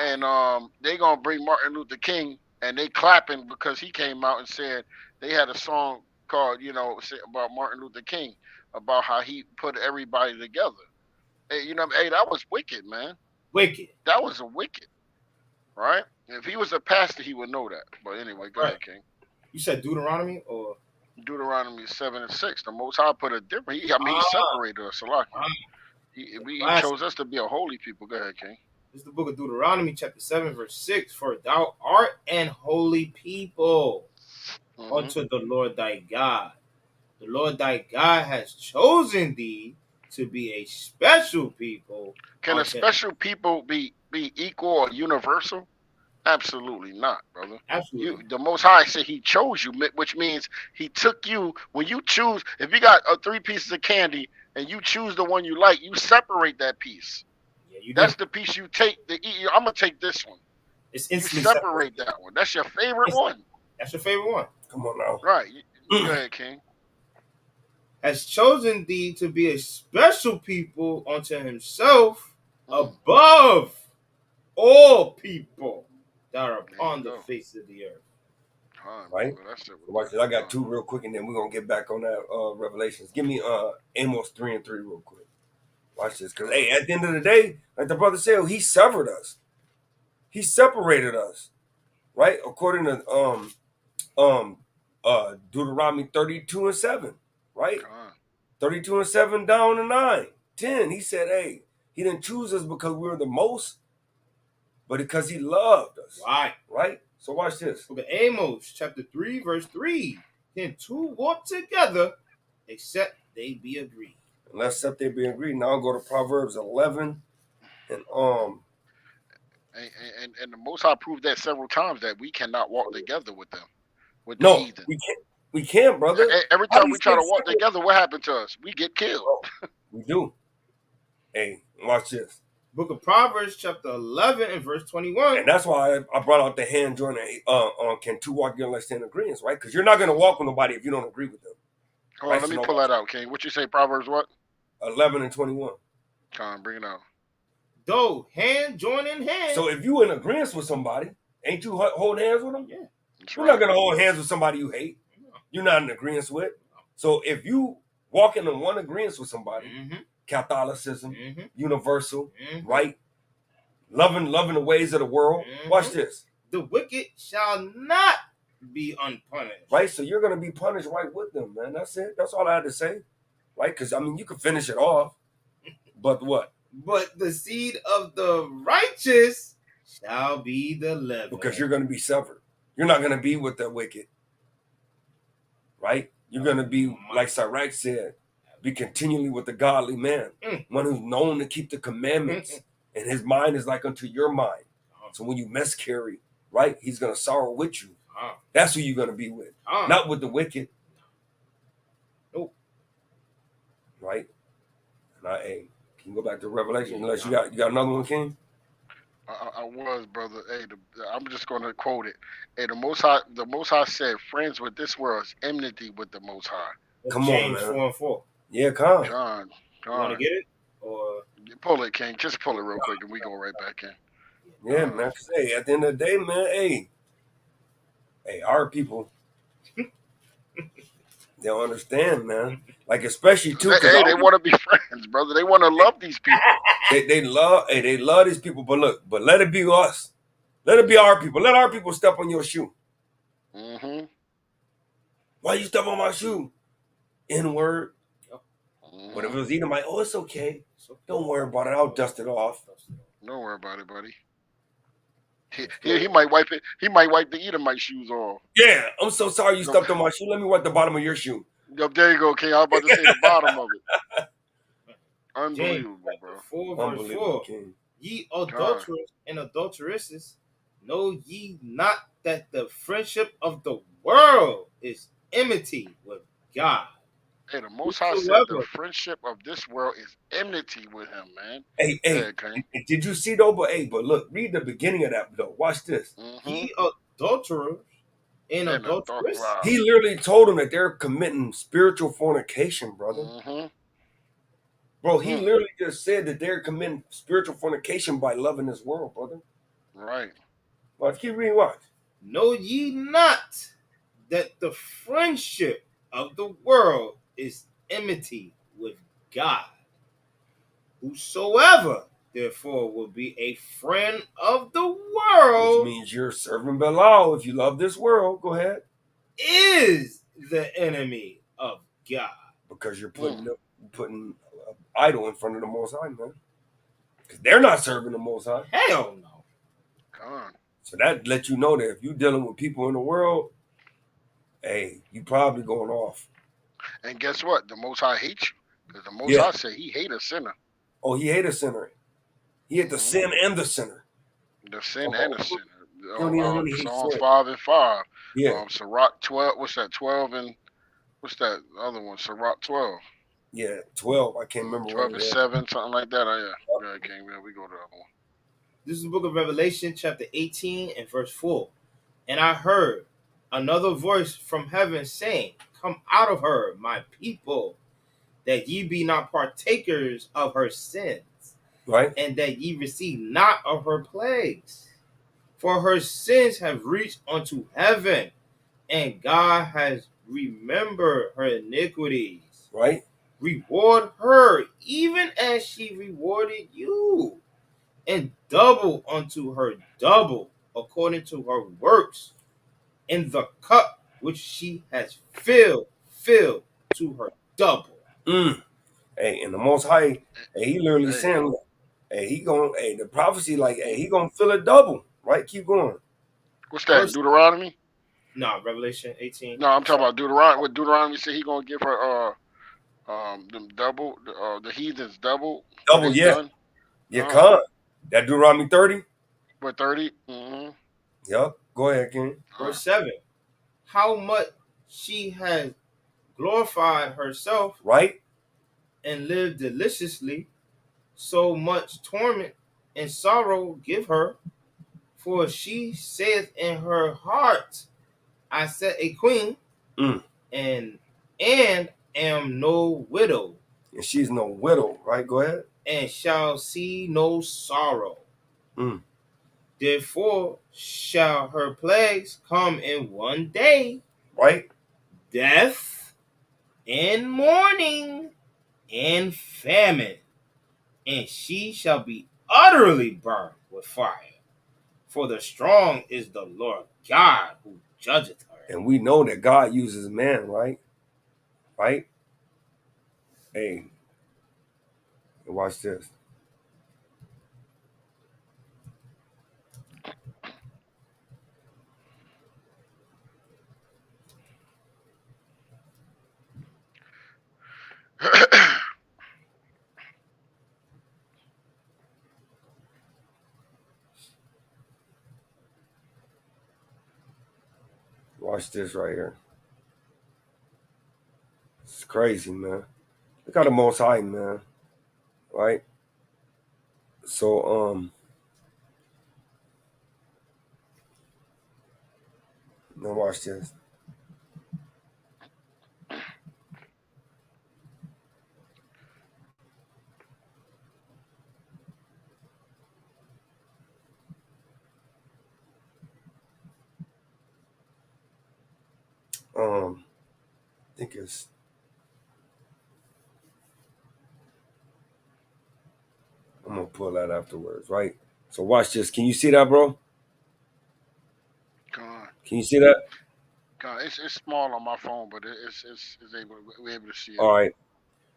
And they gonna bring Martin Luther King, and they clapping because he came out and said they had a song called, about Martin Luther King, about how he put everybody together. Hey, that was wicked, man. Wicked. That was a wicked, right? If he was a pastor, he would know that. But anyway, go ahead, King. You said Deuteronomy or Deuteronomy 7 and 6. The Most High put a different. He separated us a lot. He chose us to be a holy people. Go ahead, King. This is the book of Deuteronomy, chapter 7, verse 6. "For thou art an holy people unto the Lord thy God. The Lord thy God has chosen thee to be a special people." Can a special people be equal or universal? Absolutely not, brother. Absolutely. The Most High said He chose you, which means He took you. When you choose, if you got 3 pieces of candy and you choose the one you like, you separate that piece. That's the piece you take to eat. I'm gonna take this one. It's instantly you separate that one. That's your favorite one. That's your favorite one. Come on now. Right. Go ahead, King. "Has chosen thee to be a special people unto Himself, above all people that are upon the face of the earth." Right. Watch it. I got 2 real quick, and then we're gonna get back on that Revelations. Give me Amos 3 and 3 real quick. Watch this, because hey, at the end of the day, like the brother said, He severed us. He separated us, right? According to Deuteronomy 32 and 7, right? 32 and 7 down to 9, 10. He said, hey, He didn't choose us because we were the most, but because He loved us. Right? So watch this. Book of Amos, chapter 3, verse 3. "Can 2 walk together except they be agreed?" Unless they be agreed. Now I'll go to Proverbs 11 and And the Most High proved that several times that we cannot walk together with them. With the no, heathen. We can't, brother. Every time we try to walk together, what happened to us? We get killed. We do. Hey, watch this. Book of Proverbs, chapter 11 and verse 21. And that's why I brought out the hand joining on can 2 walk together unless they're in agreement, right? Because you're not going to walk with nobody if you don't agree with them. Hold on, let me pull that out, King. What you say, Proverbs what? 11 and 21. Come on, bring it out. Though hand join in hand. So if you in agreement with somebody, ain't you holding hands with them? Yeah. You're not going to hold hands with somebody you hate. You're not in agreement with. So if you walk in one agreement with somebody, Catholicism, universal, right? Loving the ways of the world. Watch this. The wicked shall not be unpunished. Right? So you're going to be punished right with them, man. That's it. That's all I had to say. Right? Because, I mean, you can finish it off. But what? But the seed of the righteous shall be delivered. Because you're going to be severed. You're not going to be with the wicked. Right? You're going to be, like Sirach said, be continually with the godly man. One who's known to keep the commandments. And his mind is like unto your mind. So when you miscarry, right, he's going to sorrow with you. That's who you're going to be with. Not with the wicked. Nope. Right? Now, hey, can you go back to Revelation? Unless you got another one, King? I was, brother. Hey, I'm just going to quote it. Hey, the Most High said, friends with this world is enmity with the Most High. Come on, man. 4 and 4. Yeah, come. John. You want to get it? Or pull it, King. Just pull it real quick, and we go right back in. Yeah, man. Cause, hey, at the end of the day, man, hey, our people, They don't understand, man. Like especially too, because they want to be friends, brother. They want to love these people. they love these people. But look, but let it be us. Let it be our people. Let our people step on your shoe. Mm-hmm. Why you step on my shoe? N-word. Mm-hmm. But if it was eating, like, oh, it's okay. Don't worry about it. I'll dust it off. Don't worry about it, buddy. He might wipe it. He might wipe the Edomite shoes off. Yeah, I'm so sorry you stepped on my shoe. Let me wipe the bottom of your shoe. Yep, there you go, King. I was about to say the bottom of it. Unbelievable, James, bro. 4 verse 4. King. Ye adulterers and adulteresses, know ye not that the friendship of the world is enmity with God? Hey, the Most High said the friendship of this world is enmity with him, man. Hey, did you see though? But look, read the beginning of that though. Watch this. Mm-hmm. Ye adulterers and adulteresses. Wow. He literally told them that they're committing spiritual fornication, brother. Mm-hmm. Bro, he literally just said that they're committing spiritual fornication by loving this world, brother. Right. Well, keep reading. Watch. Know ye not that the friendship of the world is enmity with God? Whosoever, therefore, will be a friend of the world, which means you're serving Belial if you love this world. Go ahead. Is the enemy of God. Because you're putting idol in front of the Most High, man. Because they're not serving the Most High. Hell no. Come on. So that lets you know that if you're dealing with people in the world, hey, you probably going off. And guess what? The Most High hates you. Because the Most High said he hate a sinner. Oh, he hate a sinner. He hate the sin and the sinner. The sin and the sinner. Psalms 5 and 5. Yeah. Sirach 12. What's that? 12 and what's that other one? Sirach 12. Yeah, 12. I can't remember. 12 and 7, something like that. Yeah, I can't remember. We go to the other one. This is the book of Revelation, chapter 18 and verse 4. And I heard another voice from heaven saying, Come out of her, my people, that ye be not partakers of her sins, right? And that ye receive not of her plagues. For her sins have reached unto heaven, and God has remembered her iniquities. Right? Reward her, even as she rewarded you, and double unto her double, according to her works, in the cup which she has filled to her double. Hey, and the Most High, he literally saying, the prophecy, he gonna fill it double, right? Keep going. What's that? Deuteronomy? No, Revelation 18. No, I'm talking about Deuteronomy. What Deuteronomy said he gonna give her them double, the heathens double. Double, yeah. Done. Yeah, come. That Deuteronomy 30? What, 30? Mm-hmm. Yep. Go ahead, King. Verse 7. How much she has glorified herself, right, and lived deliciously, so much torment and sorrow give her. For she saith in her heart, I set a queen, and am no widow. And she's no widow, right? Go ahead. And shall see no sorrow. Therefore shall her plagues come in one day. Right? Death and mourning and famine. And she shall be utterly burned with fire. For the strong is the Lord God who judgeth her. And we know that God uses man, right? Right? Hey, watch this. Watch this right here. It's crazy, man. Look how the Most High, man. Right? So, now watch this. think it's. I'm gonna pull that afterwards, right? So watch this. Can you see that, bro? God. Can you see that? God, it's small on my phone, but it's able we're able to see it. All right.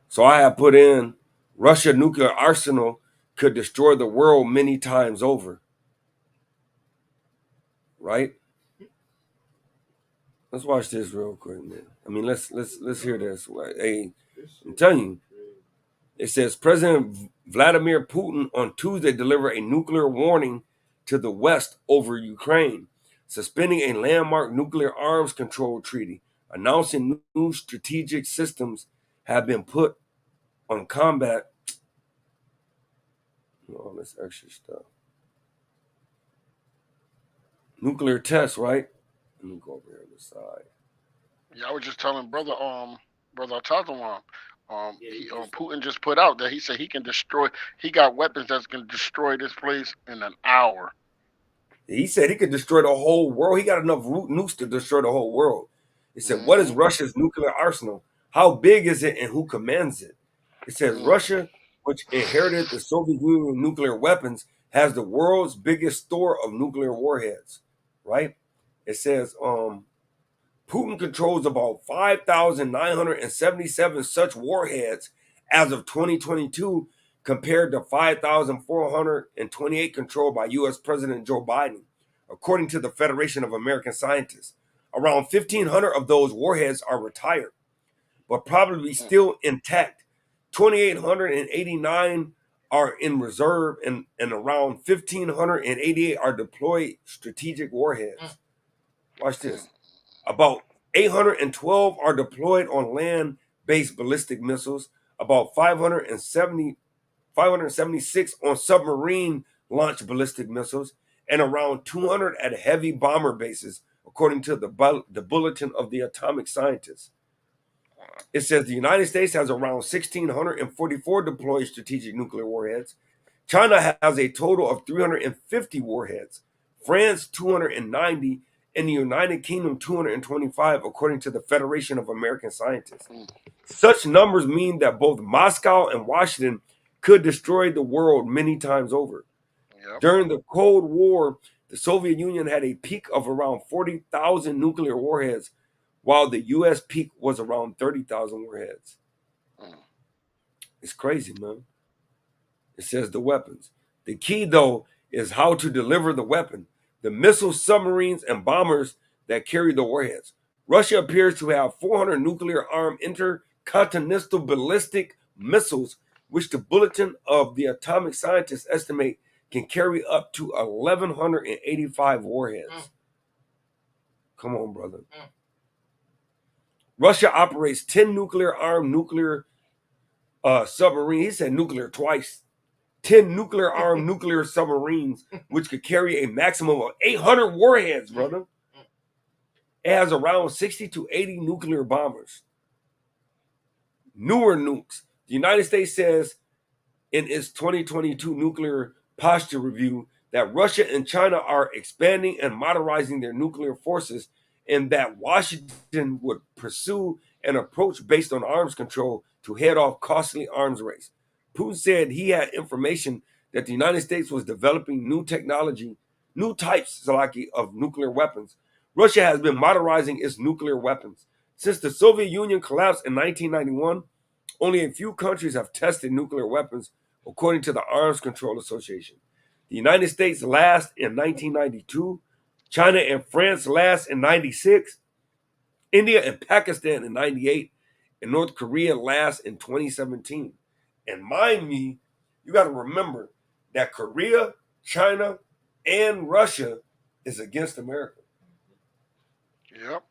So I have put in Russia nuclear arsenal could destroy the world many times over. Right? Let's watch this real quick, man. I mean, let's hear this. Hey, I'm telling you, it says President Vladimir Putin on Tuesday delivered a nuclear warning to the West over Ukraine, suspending a landmark nuclear arms control treaty, announcing new strategic systems have been put on combat. All this extra stuff. Nuclear tests, right? Let me go over here on the side. Yeah, I was just telling brother Tazawam, Putin just put out that he said he can destroy. He got weapons that's gonna destroy this place in an hour. He said he could destroy the whole world. He got enough nukes to destroy the whole world. He said, "What is Russia's nuclear arsenal? How big is it, and who commands it?" It says Russia, which inherited the Soviet Union nuclear weapons, has the world's biggest store of nuclear warheads. Right? It says Putin controls about 5,977 such warheads as of 2022, compared to 5,428 controlled by U.S. President Joe Biden, according to the Federation of American Scientists. Around 1,500 of those warheads are retired, but probably still intact. 2,889 are in reserve, and around 1,588 are deployed strategic warheads. Watch this. About 812 are deployed on land-based ballistic missiles, about 576 on submarine-launched ballistic missiles, and around 200 at heavy bomber bases, according to the Bulletin of the Atomic Scientists. It says the United States has around 1,644 deployed strategic nuclear warheads. China has a total of 350 warheads. France, 290, and the United Kingdom 225, according to the Federation of American Scientists. Such numbers mean that both Moscow and Washington could destroy the world many times over. Yep. During the Cold War, the Soviet Union had a peak of around 40,000 nuclear warheads, while the U.S. peak was around 30,000 warheads. It's crazy, man. It says the weapons. The key, though, is how to deliver the weapon. The missiles, submarines, and bombers that carry the warheads. Russia appears to have 400 nuclear-armed intercontinental ballistic missiles, which the Bulletin of the Atomic Scientists estimate can carry up to 1,185 warheads. Come on, brother. Russia operates 10 nuclear-armed submarines. He said nuclear twice. 10 nuclear-armed nuclear submarines, which could carry a maximum of 800 warheads, brother. It has around 60 to 80 nuclear bombers. Newer nukes. The United States says in its 2022 nuclear posture review that Russia and China are expanding and modernizing their nuclear forces, and that Washington would pursue an approach based on arms control to head off costly arms race. Putin said he had information that the United States was developing new technology, new types of nuclear weapons. Russia has been modernizing its nuclear weapons. Since the Soviet Union collapsed in 1991, only a few countries have tested nuclear weapons, according to the Arms Control Association. The United States last in 1992, China and France last in 96, India and Pakistan in 98, and North Korea last in 2017. And mind me, you got to remember that Korea, China, and Russia is against America. Yep.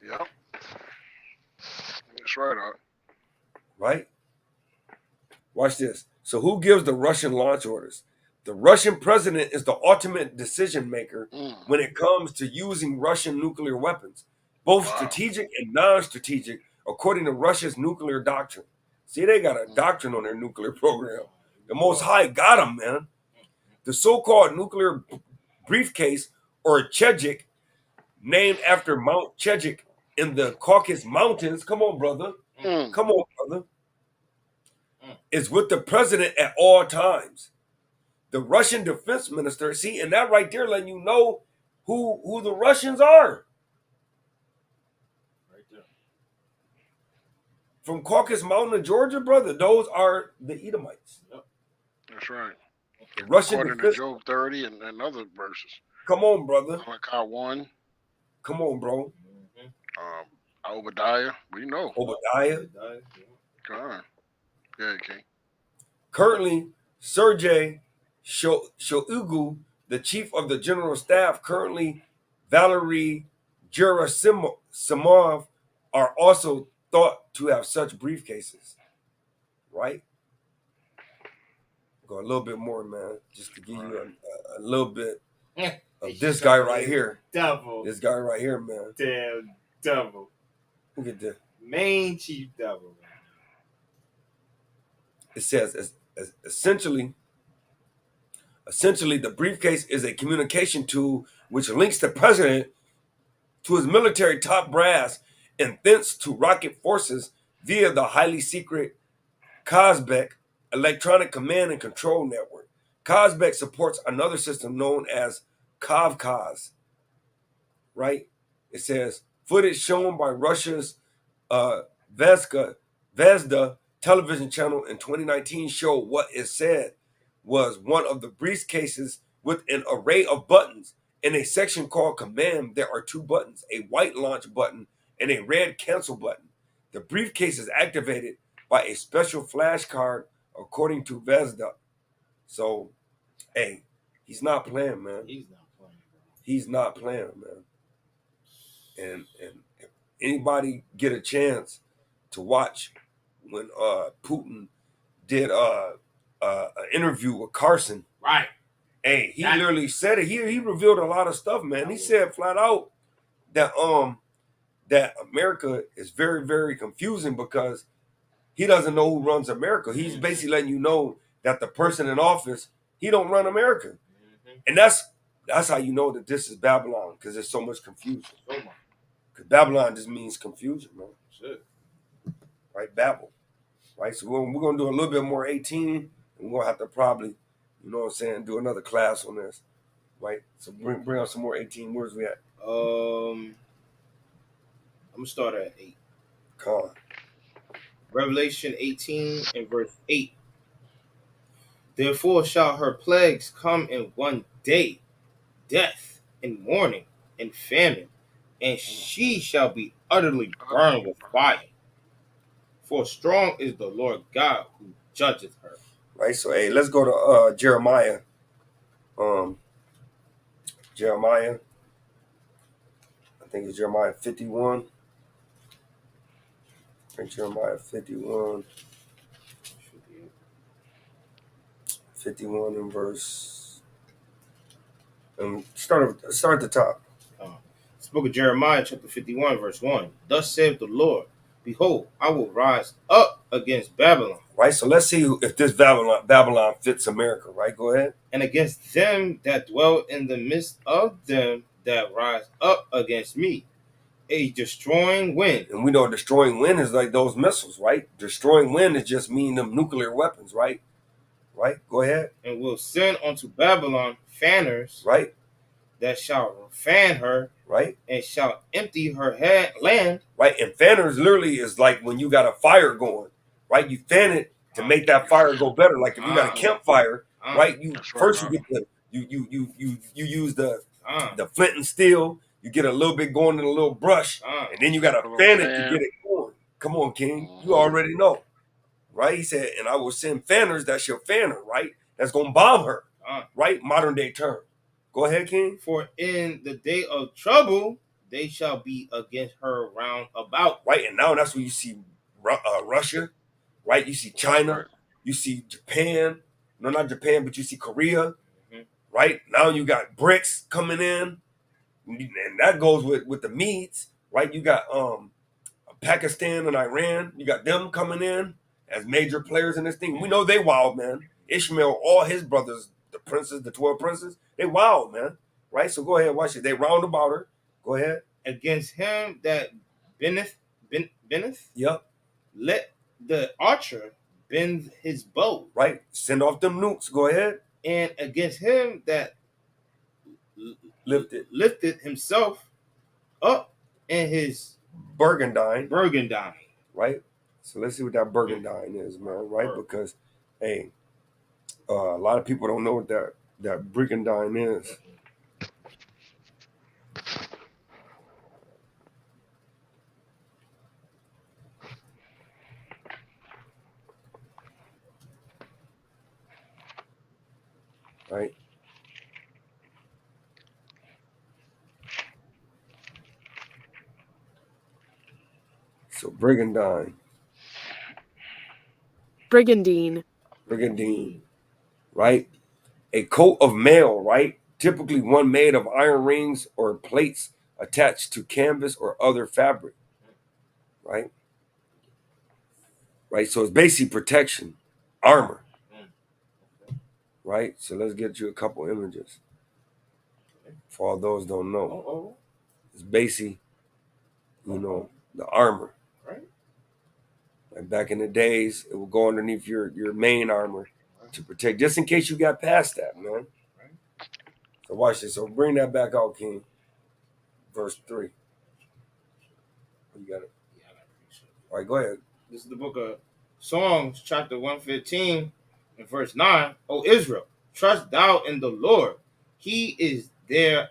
Yep. That's right, Art. Right? Watch this. So who gives the Russian launch orders? The Russian president is the ultimate decision maker when it comes to using Russian nuclear weapons, both strategic and non-strategic, according to Russia's nuclear doctrine. See, they got a doctrine on their nuclear program. The Most High got them, man. The so-called nuclear briefcase, or Chechik, named after Mount Chechik, in the Caucasus Mountains, come on, brother, come on, brother, is with the president at all times. The Russian defense minister, see, and that right there letting you know who the Russians are. Right there. From Caucasus Mountain in Georgia, brother, those are the Edomites. Yep. That's right. The Russian According defense. to Job 30 and other verses. Come on, brother. Malachi 1. Come on, bro. Obadiah. We know. Obadiah. Come on. Yeah, King. Currently, Sergei Shoigu, the chief of the general staff, currently Valery Gerasimov, are also thought to have such briefcases. Right? Go a little bit more, man, just to give you a little bit of this guy right here. Devil. This guy right here, man. Damn devil. Look at this. Main chief devil. It says essentially, the briefcase is a communication tool which links the president to his military top brass and thence to rocket forces via the highly secret Kazbek electronic command and control network. Kazbek supports another system known as Kavkaz. Right? It says footage shown by Russia's Zvezda television channel in 2019 showed what is said was one of the briefcases with an array of buttons. In a section called Command, there are two buttons, a white launch button and a red cancel button. The briefcase is activated by a special flash card, according to Zvezda. So, hey, he's not playing, man. He's not playing, bro. He's not playing, man. And if anybody get a chance to watch when Putin did an interview with Carson, right? Hey, he literally said it. He revealed a lot of stuff, man. He said flat out that that America is very, very confusing because he doesn't know who runs America. He's basically letting you know that the person in office, he don't run America. And that's how you know that this is Babylon, because there's so much confusion. Because Babylon just means confusion, man. Shit. Right, Babel. Right, so we're going to do a little bit more 18, and we're going to have to probably, you know what I'm saying, do another class on this. Right, so bring out some more 18. Where's we at? I'm going to start at 8. Come on. Revelation 18 and verse 8. Therefore shall her plagues come in one day, death and mourning and famine, and she shall be utterly burned with fire. For strong is the Lord God who judgeth her. Right, so hey, let's go to Jeremiah. Jeremiah, I think it's Jeremiah 51. I think Jeremiah 51. 51 in verse. Start at the top. This book of Jeremiah, chapter 51, verse 1. Thus saith the Lord, behold, I will rise up against Babylon. Right, so let's see if this Babylon fits America, right? Go ahead. And against them that dwell in the midst of them that rise up against me, a destroying wind. And we know destroying wind is like those missiles, right? Destroying wind is just meaning them nuclear weapons, right? Right, go ahead. And will send unto Babylon fanners, right, that shall fan her, right, and shall empty her land. Right, and fanners literally is like when you got a fire going, right? You fan it to make that fire go better. Like if you got a campfire, right? You first you get the you use the flint and steel. You get a little bit going in a little brush, and then you got to fan it to get it going. Come on, King, you already know, right? He said, "And I will send fanners that shall fan her," right? That's gonna bomb her, right? Modern day term. Go ahead, King. For in the day of trouble, they shall be against her round about. Right, and now that's where you see Russia, right? You see China, you see Japan. No, not Japan, but you see Korea, right? Now you got BRICS coming in, and that goes with the Medes, right? You got Pakistan and Iran. You got them coming in as major players in this thing. We know they wild, man. Ishmael, all his brothers, the princes, the 12 princes, they wild, man. Right? So go ahead, watch it. They round about her. Go ahead. Against him that bendeth. Yep. Let the archer bend his bow. Right. Send off them nukes. Go ahead. And against him that lifted himself up in his Burgundyne. Right. So let's see what that Burgundyne is, man. Right. Because, hey, a lot of people don't know what that Burgundyne is. Right. So Brigandine. Right? A coat of mail, right? Typically one made of iron rings or plates attached to canvas or other fabric. Right? Right? So it's basically protection, armor. Right? So let's get you a couple images. For all those don't know. It's basically, the armor. Like back in the days, it would go underneath your main armor to protect, just in case you got past that, man. So watch this. So bring that back out, King. Verse 3. You got it. All right, go ahead. This is the book of Songs, chapter 115, and verse 9. O Israel, trust thou in the Lord. He is their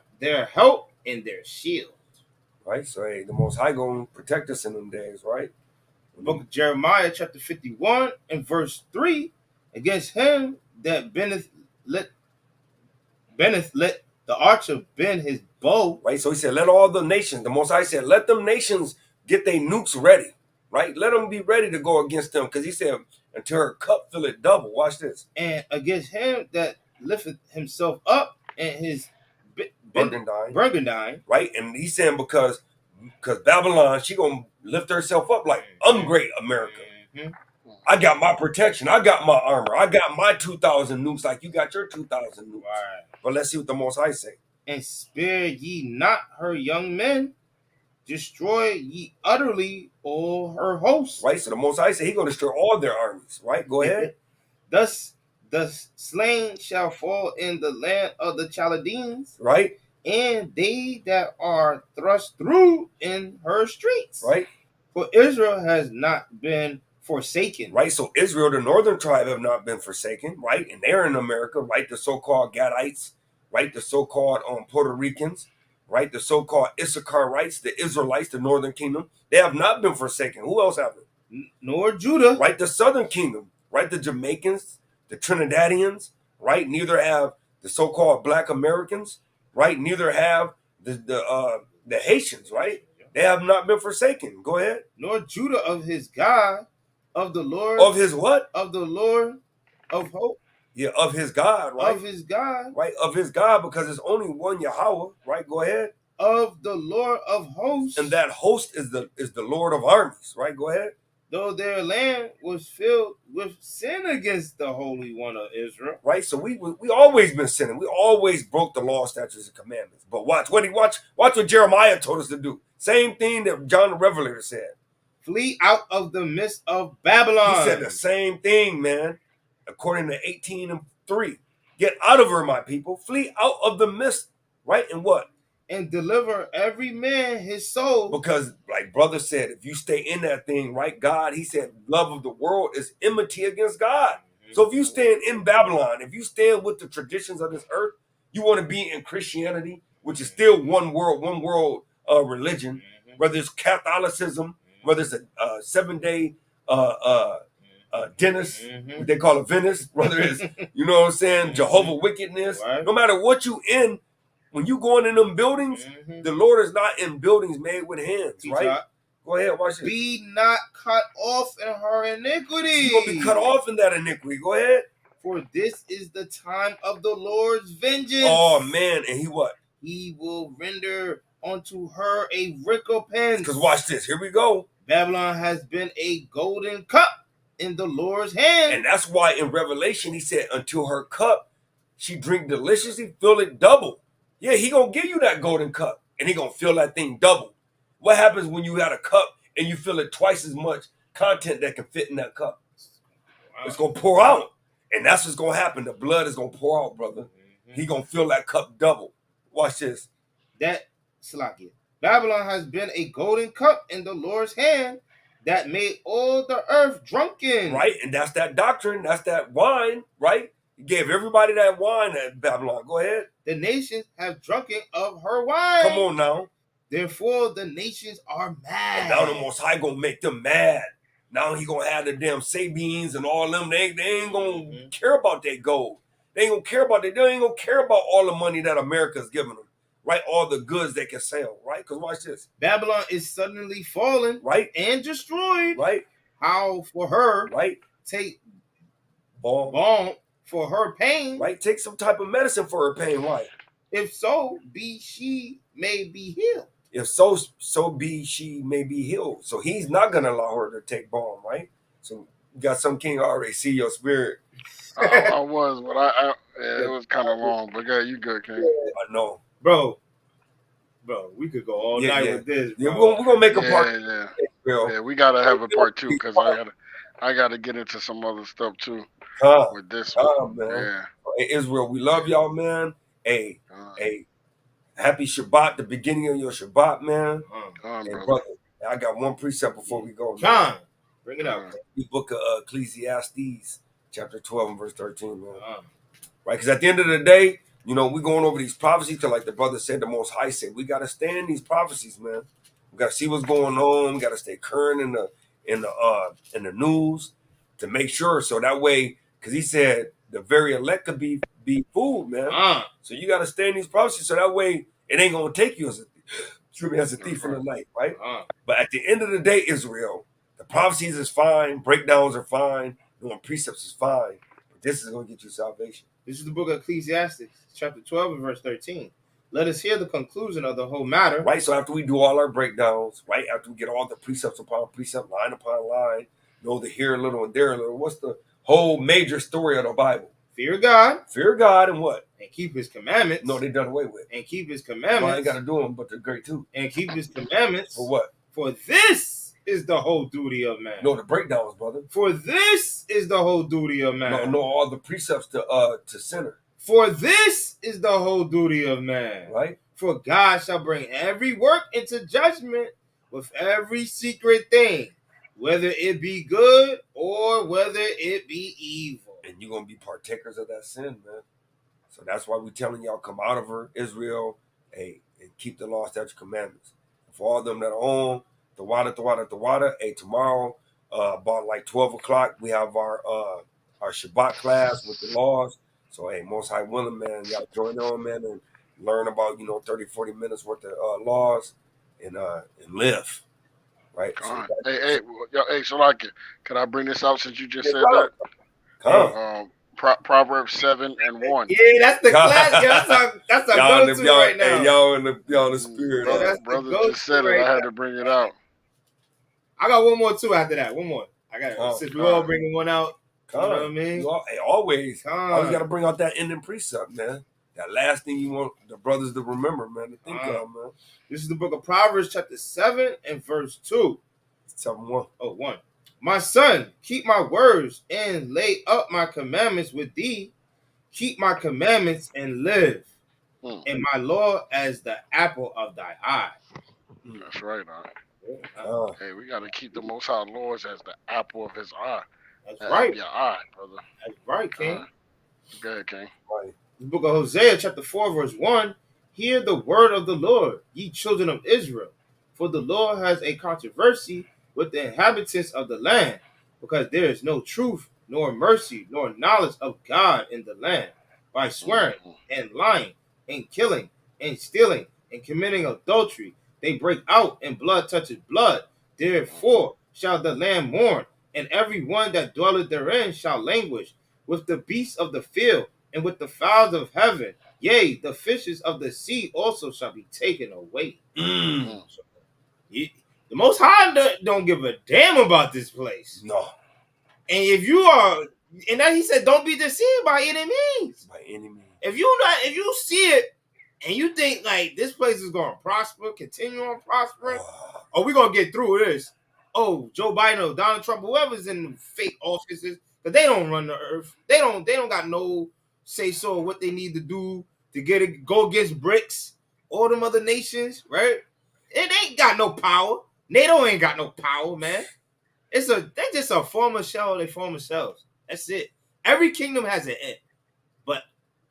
help and their shield. Right? So, hey, the Most High going to protect us in them days, right? The book of Jeremiah, chapter 51, and verse 3. Against him that bendeth, let the archer bend his bow. Right? So he said, let all the nations, the Most High said, let them nations get their nukes ready. Right? Let them be ready to go against them. Because he said, until her cup fill it double. Watch this. And against him that lifteth himself up in his Burgundyne. Right? And he's saying because Babylon, she going to lift herself up like, I'm great, America. I got my protection. I got my armor. I got my 2,000 nukes like you got your 2,000 nukes. Right. But let's see what the Most High say. And spare ye not her young men. Destroy ye utterly all her hosts. Right? So the Most High say he's going to destroy all their armies. Right? Go ahead. Thus the slain shall fall in the land of the Chaldeans. Right? And they that are thrust through in her streets. Right? For Israel has not been forsaken. Right? So Israel, the northern tribe, have not been forsaken. Right? And they're in America. Right? The so-called Gadites. Right? The so-called Puerto Ricans. Right? The so-called Issacharites, the Israelites, the northern kingdom. They have not been forsaken. Who else have it? Nor Judah. Right? The southern kingdom. Right? The Jamaicans, the Trinidadians. Right? Neither have the so-called Black Americans. Right? Neither have the Haitians. Right? They have not been forsaken. Go ahead. Nor Judah of his God, of the Lord. Of his what? Of the Lord of hope. Yeah, of his God, right? Of his God. Right, of his God, because there's only one Yahweh, right? Go ahead. Of the Lord of hosts. And that host is the Lord of armies, right? Go ahead. Though their land was filled with sin against the Holy One of Israel. Right, so we always been sinning. We always broke the law, statutes, and commandments. But watch what Jeremiah told us to do. Same thing that John the Revelator said. Flee out of the midst of Babylon. He said the same thing, man. According to 18:3. Get out of her, my people. Flee out of the midst, right? And what? And deliver every man his soul. Because, like brother said, if you stay in that thing, right, God, he said, love of the world is enmity against God. So if you stand in Babylon, if you stand with the traditions of this earth, you want to be in Christianity, which is still one world religion, whether it's Catholicism, whether it's a 7-day Dennis, what they call it Venice, whether it's, you know what I'm saying, Jehovah wickedness, no matter what you in, when you going in them buildings, the Lord is not in buildings made with hands, right? Go ahead, watch this. Be not cut off in her iniquity. You're going to be cut off in that iniquity. Go ahead. For this is the time of the Lord's vengeance. Oh, man. And he what? He will render unto her a recompense. Because watch this. Here we go. Babylon has been a golden cup in the Lord's hand. And that's why in Revelation he said, until her cup, she drink deliciously, fill it double. Yeah, he going to give you that golden cup. And he going to fill that thing double. What happens when you got a cup and you fill it twice as much content that can fit in that cup? It's gonna pour out, and that's what's gonna happen. The blood is gonna pour out, brother. He gonna fill that cup double. Watch this. That Salakia. Babylon has been a golden cup in the Lord's hand that made all the earth drunken. Right, and that's that doctrine. That's that wine, right? He gave everybody that wine at Babylon. Go ahead. The nations have drunken of her wine. Come on now. Therefore, the nations are mad. And now the Most High gonna make them mad. Now he gonna have the damn Sabines and all them. They ain't gonna care about their gold. They ain't gonna care about it. They ain't gonna care about all the money that America's giving them. Right? All the goods they can sell. Right? Because watch this. Babylon is suddenly fallen. Right? And destroyed. Right? How for her? Right? Take balm for her pain. Right? Take some type of medicine for her pain. Right? If so, she may be healed. If so be she may be healed. So he's not gonna allow her to take balm, right? So you got some king already see your spirit. I was, but it was kind of long. But yeah, you good, King. I know, bro. We could go all night with this. Bro. Yeah, we're gonna make a part. Yeah, we gotta have a part 2 because I gotta get into some other stuff too with this one. Man. Yeah. Hey, Israel, we love y'all, man. Hey, happy Shabbat, the beginning of your Shabbat, man. Brother, I got one precept before we go. John, bring it out. The book of Ecclesiastes, chapter 12 and verse 13, man. Right? Because at the end of the day, you know, we're going over these prophecies because, like the brother said, the Most High said, we got to stay in these prophecies, man. We got to see what's going on. We got to stay current in the news to make sure. So that way, because he said the very elect could be fooled, man. So you got to stay in these prophecies so that way it ain't going to take you as a thief in the night, right? But at the end of the day, Israel, the prophecies is fine, breakdowns are fine, doing precepts is fine, but this is going to get you salvation. This is the book of Ecclesiastes, chapter 12 and verse 13. Let us hear the conclusion of the whole matter. Right, so after we do all our breakdowns, right, after we get all the precepts upon precept, line upon line, know the here a little and there a little, what's the whole major story of the Bible? Fear God. Fear God and what? And keep his commandments. No, they done away with. And keep his commandments. Well, I ain't got to do them, but they're great too. And keep his commandments. For what? For this is the whole duty of man. No, the breakdowns, brother. For this is the whole duty of man. No, all the precepts to sinner. For this is the whole duty of man. Right? For God shall bring every work into judgment with every secret thing, whether it be good or whether it be evil. And you're going to be partakers of that sin, man. So that's why we're telling y'all, come out of her, Israel, and keep the law, statutes, commandments. For all them that are on, the water, tomorrow, about like 12 o'clock, we have our Shabbat class with the laws. So, Most High willing, man, y'all join on, man, and learn about, 30, 40 minutes worth of laws and live. Right? So so like, can I bring this out since you just said that? Proverbs 7 and 1. Yeah, that's the class. That's a go-to right now. Y'all in the spirit. Brother just said it. I had to bring it out. I got one more too after that. One more. I got since we all bringing one out. You know what I mean? Always got to bring out that ending precept, man. That last thing you want the brothers to remember, man, to think of, man. This is the book of Proverbs, chapter 7 and verse 2. 7:1. Oh, 1. My son, keep my words and lay up my commandments with thee. Keep my commandments and live. And my law as the apple of thy eye. That's right, hey, we got to keep the Most High laws as the apple of his eye. That's right. Your eye, brother. That's right, King. Go ahead, King. Right. The book of Hosea, chapter 4, verse 1. Hear the word of the Lord, ye children of Israel. For the Lord has a controversy with the inhabitants of the land, because there is no truth, nor mercy, nor knowledge of God in the land. By swearing and lying and killing and stealing and committing adultery, they break out, and blood touches blood. Therefore shall the land mourn, and every one that dwelleth therein shall languish, with the beasts of the field, and with the fowls of heaven. Yea, the fishes of the sea also shall be taken away. The Most High don't give a damn about this place. No. And if you are, and then he said, don't be deceived by any means. By any means. If you see it, and you think like this place is going to prosper, continue on prospering, oh, we're gonna get through this. Oh, Joe Biden or Donald Trump, whoever's in the fake offices, because they don't run the earth. They don't got no say so what they need to do to go against BRICS, all them other nations, right? It ain't got no power. NATO ain't got no power, man. They're just a former shell of their former selves. That's it. Every kingdom has an end, but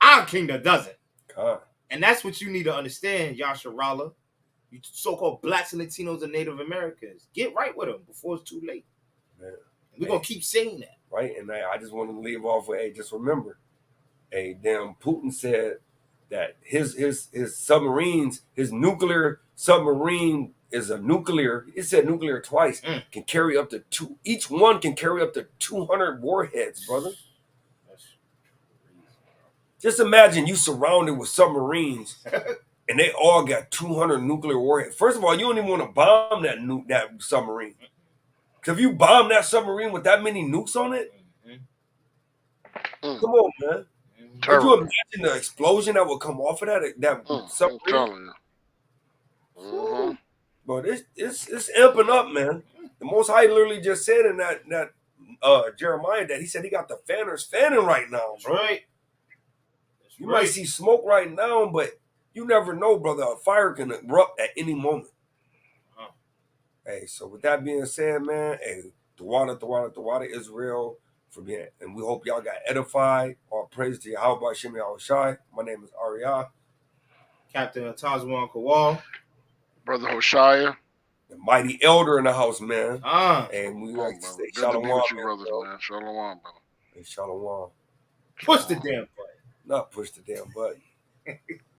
our kingdom doesn't. God. And that's what you need to understand, Yasha Rala. You so-called blacks and Latinos and Native Americans. Get right with them before it's too late. Man. We're going to keep saying that. Right? And I just want to leave off with, hey, just remember, damn Putin said that his submarines, his nuclear submarine is a nuclear, it said nuclear twice, can carry up to each one can carry up to 200 warheads, brother. Just imagine you surrounded with submarines and they all got 200 nuclear warheads. First of all, you don't even want to bomb that submarine. Because if you bomb that submarine with that many nukes on it, come on, man. Could you imagine the explosion that would come off of that submarine? But it's amping up, man. The Most High literally just said in that Jeremiah that he said he got the fanners fanning right now. That's right. You might see smoke right now, but you never know, brother. A fire can erupt at any moment. Hey, so with that being said, man, hey, the water Israel for being, and we hope y'all got edified. All praise to Yahweh Shem Yahushai. My name is Arya. Captain Tazwan Kowal. Brother Hoshaya. The mighty elder in the house, man. And we like to say Shalom, man. Brothers, man. Shalom, brother. Hey, Shalom. Push the damn button. Not push the damn button.